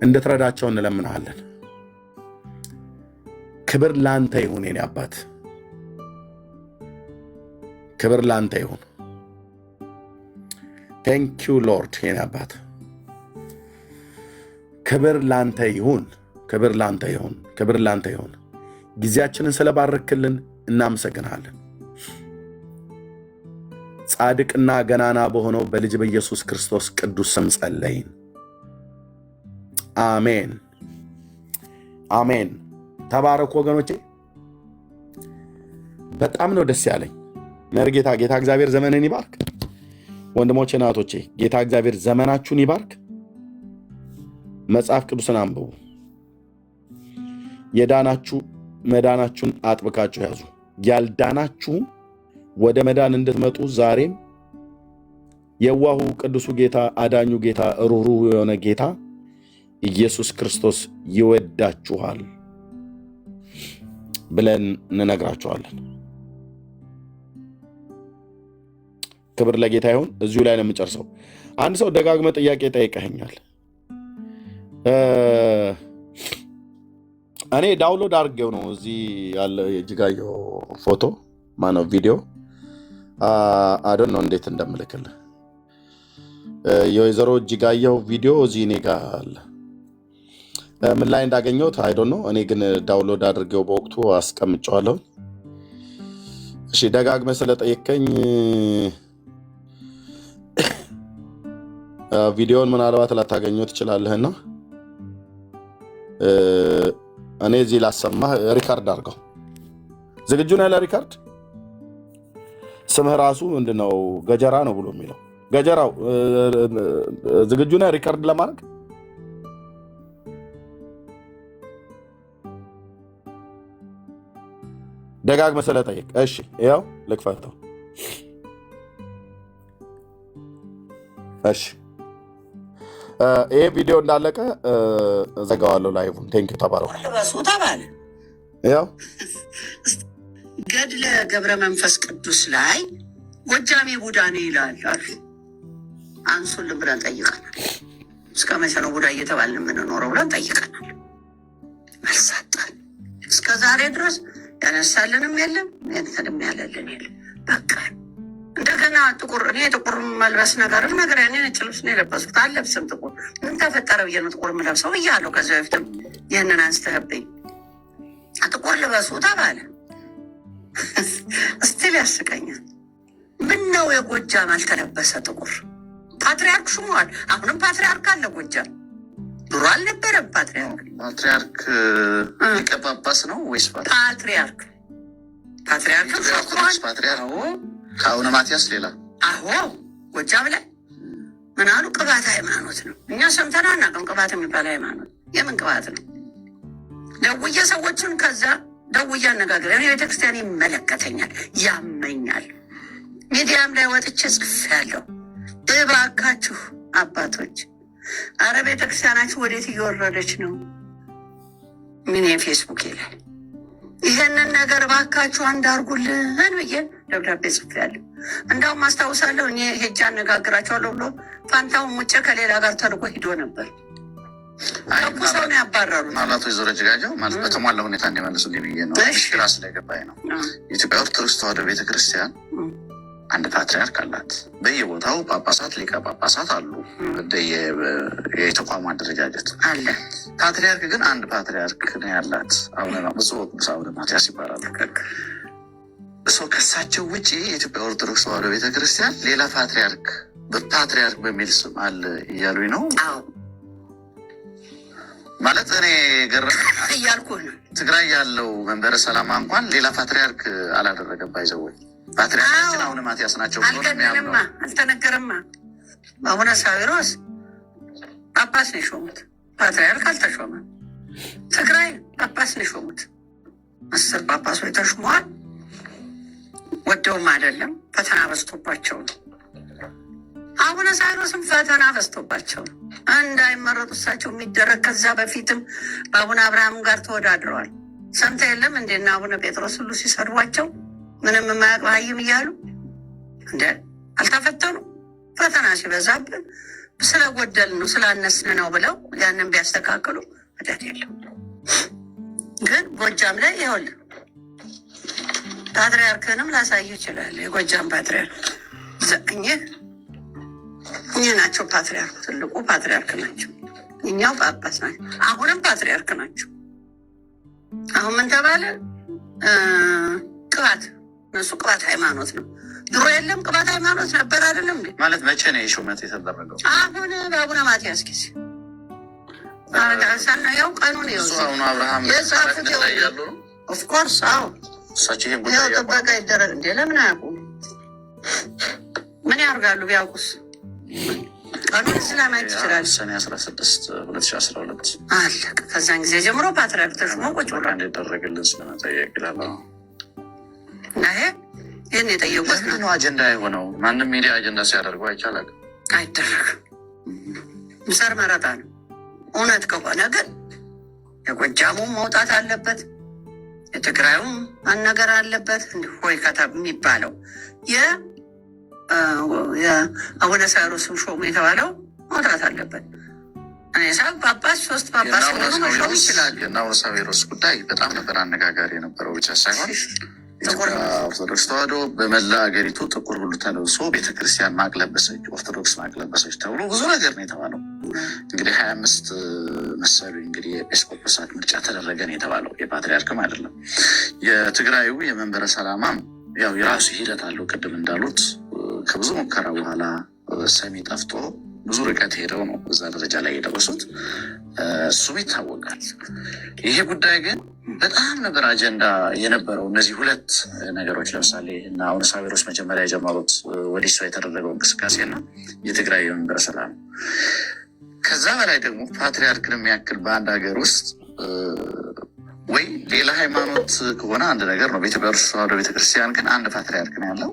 እንድትረዳቸው እንለምናለን። ክብር ላንተ ይሁን የኔ አባት፣ ክብር ላንተ ይሁን። ቴንክ ዩ ሎርድ የኔ አባት፣ ክብር ላንተ ይሁን፣ ክብር ላንተ ይሁን፣ ክብር ላንተ ይሁን። ጊዜያችንን ስለባረክልን እናመሰግናለን። ጻድቅና ገናና በሆነው በልጅ በኢየሱስ ክርስቶስ ቅዱስ ስም ጸለይን። አሜን አሜን። ተባረኩ ወገኖቼ። በጣም ነው ደስ ያለኝ። መርጌታ ጌታ እግዚአብሔር ዘመንን ይባርክ። ወንድሞቼ ናቶቼ ጌታ እግዚአብሔር ዘመናችሁን ይባርክ። መጽሐፍ ቅዱስን አንብቡ። የዳናችሁ መዳናችሁን አጥብቃችሁ ያዙ። ያልዳናችሁም ወደ መዳን እንድትመጡ ዛሬም የዋሁ ቅዱሱ ጌታ አዳኙ ጌታ ሩህሩህ የሆነ ጌታ ኢየሱስ ክርስቶስ ይወዳችኋል ብለን እንነግራችኋለን። ክብር ለጌታ ይሁን። እዚሁ ላይ ነው የምጨርሰው። አንድ ሰው ደጋግመ ጥያቄ ጠይቀኸኛል። እኔ ዳውንሎድ አድርጌው ነው እዚህ ያለ የእጅጋየሁ ፎቶ ማነው ቪዲዮ አዶን ነው እንዴት እንደምልክልህ የወይዘሮ እጅጋየሁ ቪዲዮ እዚህ እኔ ጋር አለ። ምን ላይ እንዳገኘሁት አይዶን ነው። እኔ ግን ዳውንሎድ አድርጌው በወቅቱ አስቀምጨዋለሁ። እሺ ደጋግመህ ስለጠየቀኝ ቪዲዮውን ምናልባት ላታገኘው ትችላለህና እኔ እዚህ ላሰማህ። ሪካርድ አድርገው። ዝግጁ ነህ ለሪካርድ? ስምህ ራሱ ምንድነው? ገጀራ ነው ብሎ የሚለው ገጀራው። ዝግጁ ነህ ሪካርድ ለማድረግ? ደጋግመህ ስለጠየቅ። እሺ ያው ልክፈተው። እሺ ይሄ ቪዲዮ እንዳለቀ ዘጋዋለሁ ላይቭን። ቴንኪው ተባረኩ። ያው ገድለ ገብረ መንፈስ ቅዱስ ላይ ጎጃሜ ቡዳ ነው ይላል አሉ። አንሱልን ብለን ጠይቀናል። እስከ መቼ ነው ቡዳ እየተባልን የምንኖረው ብለን ጠይቀናል። አልሳጣን። እስከ ዛሬ ድረስ ያነሳልንም የለም እንትንም ያለልን የለም። በቃ እንደገና ጥቁር እኔ ጥቁር መልበስ ነገር ያኔ ነጭ ልብስ ነው የለበስኩት። አልለብስም ጥቁር። ምን ተፈጠረ ብዬ ነው ጥቁር የምለብሰው ብያለሁ። ከዚያ በፊትም ይህንን አንስተህብኝ ጥቁር ልበሱ ተባለ። እስቲል ያስቀኛል። ምን ነው የጎጃም አልተለበሰ ጥቁር? ፓትሪያርክ ሹሟል። አሁንም ፓትሪያርክ አለ ጎጃም። ድሮ አልነበረም ፓትሪያርክ። ፓትሪያርክ ሊቀ ጳጳስ ነው ወይስ ፓትሪያርክ? ፓትሪያርክ ከአቡነ ማትያስ ሌላ? አዎ ጎጃም ላይ ምን አሉ? ቅባት ሃይማኖት ነው። እኛ ሰምተን አናውቅም። ቅባት የሚባል ሃይማኖት የምን ቅባት ነው? ደውዬ ሰዎችን ከዛ ደውዬ አነጋግሬ እኔ ቤተክርስቲያን ይመለከተኛል፣ ያመኛል። ሚዲያም ላይ ወጥቼ ጽፌያለሁ። እባካችሁ አባቶች፣ አረ ቤተክርስቲያናችሁ ወዴት እየወረደች ነው? ምን የፌስቡክ ላይ ይህንን ነገር እባካችሁ አንድ አድርጉልን ብዬ ደብዳቤ ጽፌያለሁ። እንዳውም አስታውሳለሁ እኔ ሄጄ አነጋግራቸዋለሁ ብሎ ፋንታውን ሙጬ ከሌላ ጋር ተልኮ ሂዶ ነበር። ሰው ነው ያባረሩት። ማለት ወይዘሮ እጅጋየሁ ማለት በተሟላ ሁኔታ እንዲመልሱ ብዬ ነው። ግራ ስለገባኝ ነው። የኢትዮጵያ ኦርቶዶክስ ተዋሕዶ ቤተክርስቲያን አንድ ፓትሪያርክ አላት። በየቦታው ጳጳሳት፣ ሊቀ ጳጳሳት አሉ። የተቋሙ አደረጃጀት አለ። ፓትሪያርክ ግን አንድ ፓትሪያርክ ነው ያላት። ብፁዕ ወቅዱስ አቡነ ማትያስ ይባላሉ። ሰው ከሳቸው ውጭ የኢትዮጵያ ኦርቶዶክስ ተዋሕዶ ቤተክርስቲያን ሌላ ፓትሪያርክ በሚል ስም አለ እያሉኝ ነው። ማለት እኔ እያልኩ ነው። ትግራይ ያለው መንበረ ሰላማ እንኳን ሌላ ፓትሪያርክ አላደረገም። ባይዘወይ ፓትሪያርካችን አቡነ ማትያስ ናቸው። አልተነገረማ። አቡነ ሳዊሮስ ጳጳስ ነው የሾሙት። ፓትሪያርክ አልተሾመም። ትግራይ ጳጳስ ነው የሾሙት። 10 ጳጳሶች ተሾመዋል። ወደውም አይደለም፣ ፈተና በዝቶባቸው ነው። አቡነ ሳዊሮስም ፈተና በዝቶባቸው ነው እንዳይመረጡ እሳቸው የሚደረግ። ከዛ በፊትም በአቡነ አብርሃም ጋር ተወዳድረዋል። ሰምተህ የለም እንዴና አቡነ ጴጥሮስ ሁሉ ሲሰድቧቸው ምንም የማያውቅ ባህይም እያሉ እንደ አልተፈተኑ። ፈተና ሲበዛብን ስለጎደል ነው ስላነስን ነው ብለው ያንን ቢያስተካክሉ ኃጢአት የለም። ግን ጎጃም ላይ ይኸውልህ ፓትሪያርክንም ላሳይ ይችላል። የጎጃም ፓትሪያርክ እኚህ ናቸው። ፓትሪያርክ ትልቁ ፓትሪያርክ ናቸው። እኛው ጳጳስ ናቸው። አሁንም ፓትሪያርክ ናቸው። አሁን ምን ተባለ? ቅባት እነሱ ቅባት ሃይማኖት ነው። ድሮ የለም ቅባት ሃይማኖት ነበር አይደለም ማለት። መቼ ነው የሹመት የተደረገው? አሁን በአቡነ ማትያስ ጊዜ ሳናየው ቀኑን አሁኑ አብርሃም የጻፉት ያሉ ነው። ኦፍኮርስ አዎ፣ እሳቸው ይሄን ጉዳይ ጥበቃ ይደረግ እንዴ? ለምን አያውቁም? ምን ያደርጋሉ? ቢያውቁስ ቀኑን ስለማየት ይችላል። ሰኔ 16 2012 አለቀ። ከዛን ጊዜ ጀምሮ ፓትሪያርክ ተሾሞ ቁጭ ብሎ እንዲደረግልን ስለመጠየቅ ይላል። እና ይህን የጠየቁት ነው አጀንዳ የሆነው። ማንም ሚዲያ አጀንዳ ሲያደርገው አይቻላል። አይደረግም። ዘር መረጣ ነው። እውነት ከሆነ ግን የጎጃሙም መውጣት አለበት፣ የትግራዩም ማነገር አለበት። እንዲህ ሆይ ከተብ የሚባለው የአቡነ ሳይሮስም ሾሙ የተባለው መውጣት አለበት። ጳጳስ 3 ጳጳስ ሆኑ መሾም ይችላሉ። የአቡነ ሳዊሮስ ጉዳይ በጣም ነበር አነጋጋሪ የነበረው ብቻ ሳይሆን ኢትዮጵያ ኦርቶዶክስ ተዋሕዶ በመላ ሀገሪቱ ጥቁር ሁሉ ተለብሶ ቤተክርስቲያን ማቅለበሰች፣ ኦርቶዶክስ ማቅለበሰች ተብሎ ብዙ ነገር ነው የተባለው። እንግዲህ 25 መሰሉ እንግዲህ የኤጲስቆጶሳት ምርጫ ተደረገ ነው የተባለው። የፓትሪያርክም አይደለም። የትግራዩ የመንበረ ሰላማም ያው የራሱ ሂደት አለው። ቅድም እንዳሉት ከብዙ ሙከራ በኋላ ሰሚ ጠፍቶ ብዙ ርቀት ሄደው ነው እዛ ደረጃ ላይ የደረሱት። እሱም ይታወቃል። ይሄ ጉዳይ ግን በጣም ነበር አጀንዳ የነበረው። እነዚህ ሁለት ነገሮች ለምሳሌ እና አቡነ ሳዊሮስ መጀመሪያ የጀመሩት ወዲሷ የተደረገው እንቅስቃሴና የትግራይ የመንበረ ሰላም፣ ከዛ በላይ ደግሞ ፓትሪያርክን የሚያክል በአንድ ሀገር ውስጥ ወይ ሌላ ሃይማኖት ከሆነ አንድ ነገር ነው። በኢትዮጵያ ኦርቶዶክስ ተዋሕዶ ቤተክርስቲያን ግን አንድ ፓትሪያርክ ነው ያለው።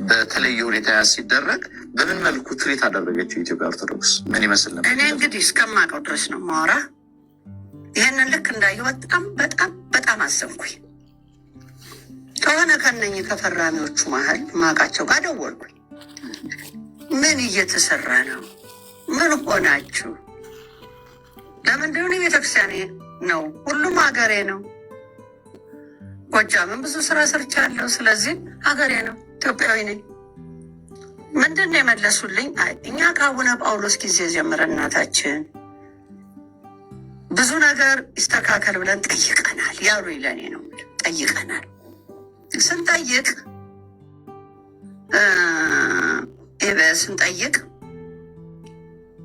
በተለየ ሁኔታ ሲደረግ በምን መልኩ ትሪት አደረገችው የኢትዮጵያ ኦርቶዶክስ? ምን ይመስል ነበር? እኔ እንግዲህ እስከማውቀው ድረስ ነው ማወራ። ይህንን ልክ እንዳየሁ በጣም አዘንኩኝ። ከሆነ ከነኝ ከፈራሚዎቹ መሀል ማውቃቸው ጋር ደወልኩኝ። ምን እየተሰራ ነው? ምን ሆናችሁ? ለምንድን ነው? ቤተክርስቲያኔ ነው፣ ሁሉም ሀገሬ ነው። ጎጃምን ብዙ ስራ ሰርቻለሁ። ስለዚህ ሀገሬ ነው፣ ኢትዮጵያዊ ነኝ። ምንድን ነው የመለሱልኝ? እኛ ከአቡነ ጳውሎስ ጊዜ ጀምረን እናታችን ብዙ ነገር ይስተካከል ብለን ጠይቀናል ያሉ ለእኔ ነው። ጠይቀናል። ስንጠይቅ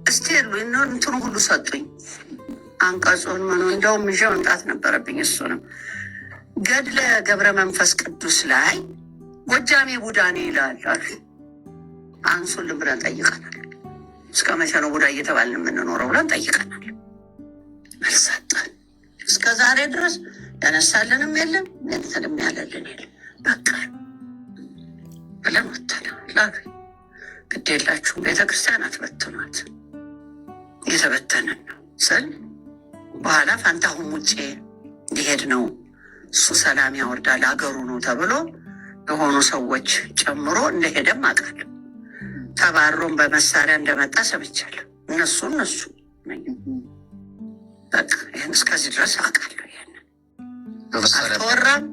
እስቲ እንትኑ ሁሉ ሰጡኝ። አንቀጹን ምኑ እንደውም ይዤ መምጣት ነበረብኝ። እሱንም ገድለ ገብረ መንፈስ ቅዱስ ላይ ጎጃሜ ቡዳኔ ይላል አሉ። አንሱልን ብለን ጠይቀናል። እስከ መቼ ነው ቡዳ እየተባልን የምንኖረው ብለን ጠይቀናል። አልሰጠን። እስከ ዛሬ ድረስ ያነሳልንም የለም እንትንም ያለልን የለም። በቃ ብለን ወተናል። ግድ የላችሁም ቤተክርስቲያን አትበትኗት፣ እየተበተንን ነው ስል በኋላ ፋንታሁን ውጭ ሊሄድ ነው እሱ ሰላም ያወርዳል አገሩ ነው ተብሎ የሆኑ ሰዎች ጨምሮ እንደሄደም አውቃለሁ። ተባሮም በመሳሪያ እንደመጣ ሰምቻለሁ። እነሱ በቃ ይህን እስከዚህ ድረስ አውቃለሁ። ይህን አልተወራም።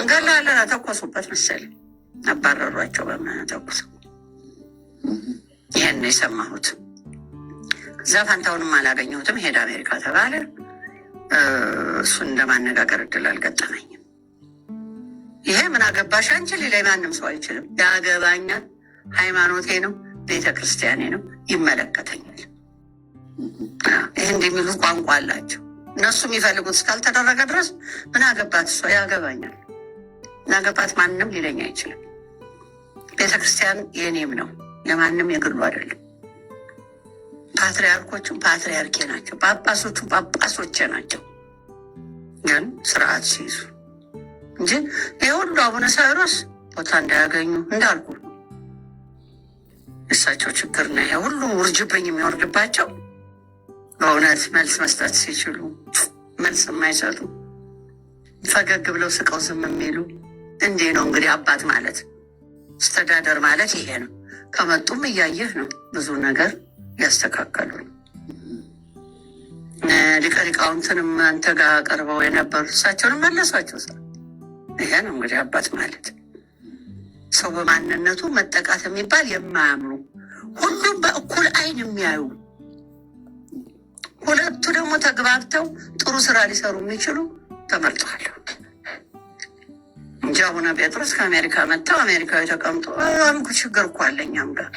እንገላለን ተኮሱበት መሰለኝ፣ አባረሯቸው በመተኮስ። ይህን የሰማሁት። እዛ ፋንታውንም አላገኘሁትም። ሄደ አሜሪካ ተባለ። እሱን እንደማነጋገር እድል አልገጠመኝም። ይሄ ምን አገባሽ አንቺ ሌላ ማንም ሰው አይችልም። ያገባኛል፣ ሃይማኖቴ ነው፣ ቤተ ክርስቲያኔ ነው፣ ይመለከተኛል። ይህ እንደሚሉ ቋንቋ አላቸው እነሱ። የሚፈልጉት እስካልተደረገ ድረስ ምን አገባት እሷ፣ ያገባኛል። ምን አገባት ማንም ሊለኝ አይችልም። ቤተ ክርስቲያን የኔም ነው፣ የማንም የግሉ አይደለም። ፓትሪያርኮቹም ፓትሪያርኬ ናቸው፣ ጳጳሶቹም ጳጳሶቼ ናቸው። ግን ስርዓት ሲይዙ እንጂ ይህ ሁሉ አቡነ ሳዊሮስ ቦታ እንዳያገኙ እንዳልኩ እሳቸው ችግር ነው። ይሄ ሁሉ ውርጅብኝ የሚወርድባቸው በእውነት መልስ መስጠት ሲችሉ መልስ የማይሰጡ ፈገግ ብለው ስቀው ዝም የሚሉ እንዴ ነው እንግዲህ አባት ማለት አስተዳደር ማለት ይሄ ነው። ከመጡም እያየህ ነው ብዙ ነገር ያስተካከሉ። ሊቀ ሊቃውንትንም አንተ ጋር ቀርበው የነበሩ እሳቸውንም መለሷቸው። ይሄ ነው እንግዲህ አባት ማለት። ሰው በማንነቱ መጠቃት የሚባል የማያምኑ ሁሉም በእኩል አይን የሚያዩ ሁለቱ ደግሞ ተግባብተው ጥሩ ስራ ሊሰሩ የሚችሉ ተመርጠዋል እንጂ አቡነ ጴጥሮስ ከአሜሪካ መጥተው አሜሪካዊ ተቀምጦ አምኩ ችግር እኮ አለ እኛም ጋር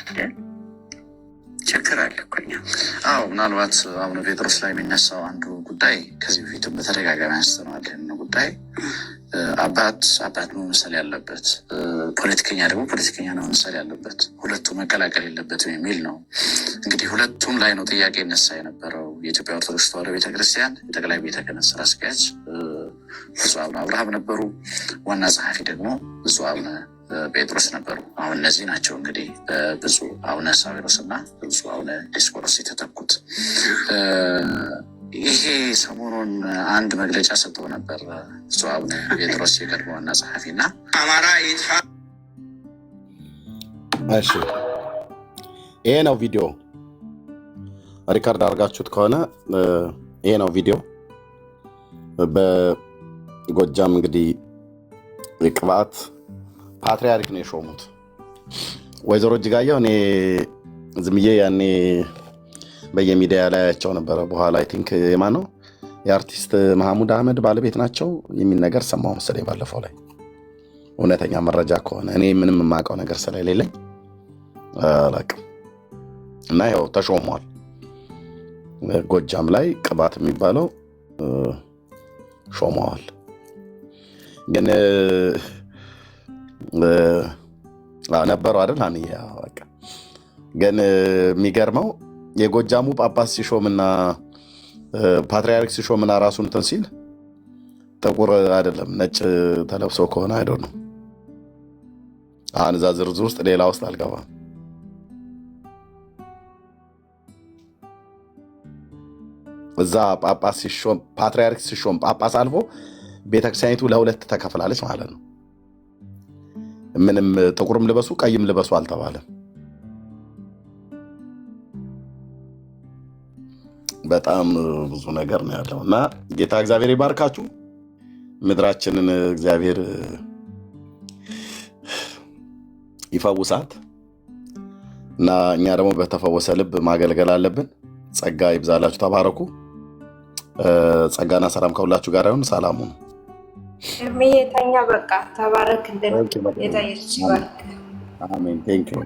ችግር አለ እኮ እኛም ጋር። አዎ ምናልባት አቡነ ጴጥሮስ ላይ የሚነሳው አንዱ ጉዳይ ከዚህ በፊትም በተደጋጋሚ አንስተነዋል። ይህን ጉዳይ አባት ነው መምሰል ያለበት፣ ፖለቲከኛ ደግሞ ፖለቲከኛ ነው መምሰል ያለበት፣ ሁለቱ መቀላቀል የለበትም የሚል ነው። እንግዲህ ሁለቱም ላይ ነው ጥያቄ ይነሳ የነበረው። የኢትዮጵያ ኦርቶዶክስ ተዋሕዶ ቤተክርስቲያን የጠቅላይ ቤተ ክህነት ስራ አስኪያጅ ብፁዕ አቡነ አብርሃም ነበሩ። ዋና ጸሐፊ ደግሞ ብፁዕ አቡነ ጴጥሮስ ነበሩ። አሁን እነዚህ ናቸው እንግዲህ ብፁዕ አቡነ ሳዊሮስ እና ብፁዕ አቡነ ዲዮስቆሮስ የተተኩት። ይሄ ሰሞኑን አንድ መግለጫ ሰጥተው ነበር ብፁዕ አቡነ ጴጥሮስ የቀድሞ ዋና ጸሐፊ እና አማራ ይጥፋ። እሺ ይሄ ነው ቪዲዮ፣ ሪካርድ አድርጋችሁት ከሆነ ይሄ ነው ቪዲዮ። በጎጃም እንግዲህ ቅባት ፓትርያርክ ነው የሾሙት ወይዘሮ እጅጋየሁ። እኔ ዝምዬ ያኔ በየሚዲያ ላይ ያቸው ነበረ። በኋላ አይ ቲንክ የማን ነው የአርቲስት መሐሙድ አህመድ ባለቤት ናቸው የሚል ነገር ሰማሁ መሰለኝ ባለፈው ላይ። እውነተኛ መረጃ ከሆነ እኔ ምንም የማውቀው ነገር ስለሌለኝ አላውቅም። እና ያው ተሾሟል። ጎጃም ላይ ቅባት የሚባለው ሾመዋል። ግን ነበሩ አይደል? በቃ ግን የሚገርመው የጎጃሙ ጳጳስ ሲሾምና ፓትርያርክ ሲሾምና ራሱን እንትን ሲል ጥቁር አይደለም ነጭ ተለብሶ ከሆነ አይደል ነው። አሁን እዛ ዝርዝር ውስጥ ሌላ ውስጥ አልገባም። እዛ ጳጳስ ሲሾም ፓትርያርክ ሲሾም ጳጳስ አልፎ ቤተክርስቲያኒቱ ለሁለት ተከፍላለች ማለት ነው። ምንም ጥቁርም ልበሱ ቀይም ልበሱ አልተባለም። በጣም ብዙ ነገር ነው ያለው እና ጌታ እግዚአብሔር ይባርካችሁ። ምድራችንን እግዚአብሔር ይፈውሳት እና እኛ ደግሞ በተፈወሰ ልብ ማገልገል አለብን። ጸጋ ይብዛላችሁ። ተባረኩ። ጸጋና ሰላም ከሁላችሁ ጋር ይሁን። ሰላሙ ነው። እርምዬ ተኛ። በቃ ተባረክ። እንደምን የታየች ይባርክ። አሜን። ቴንክ ዩ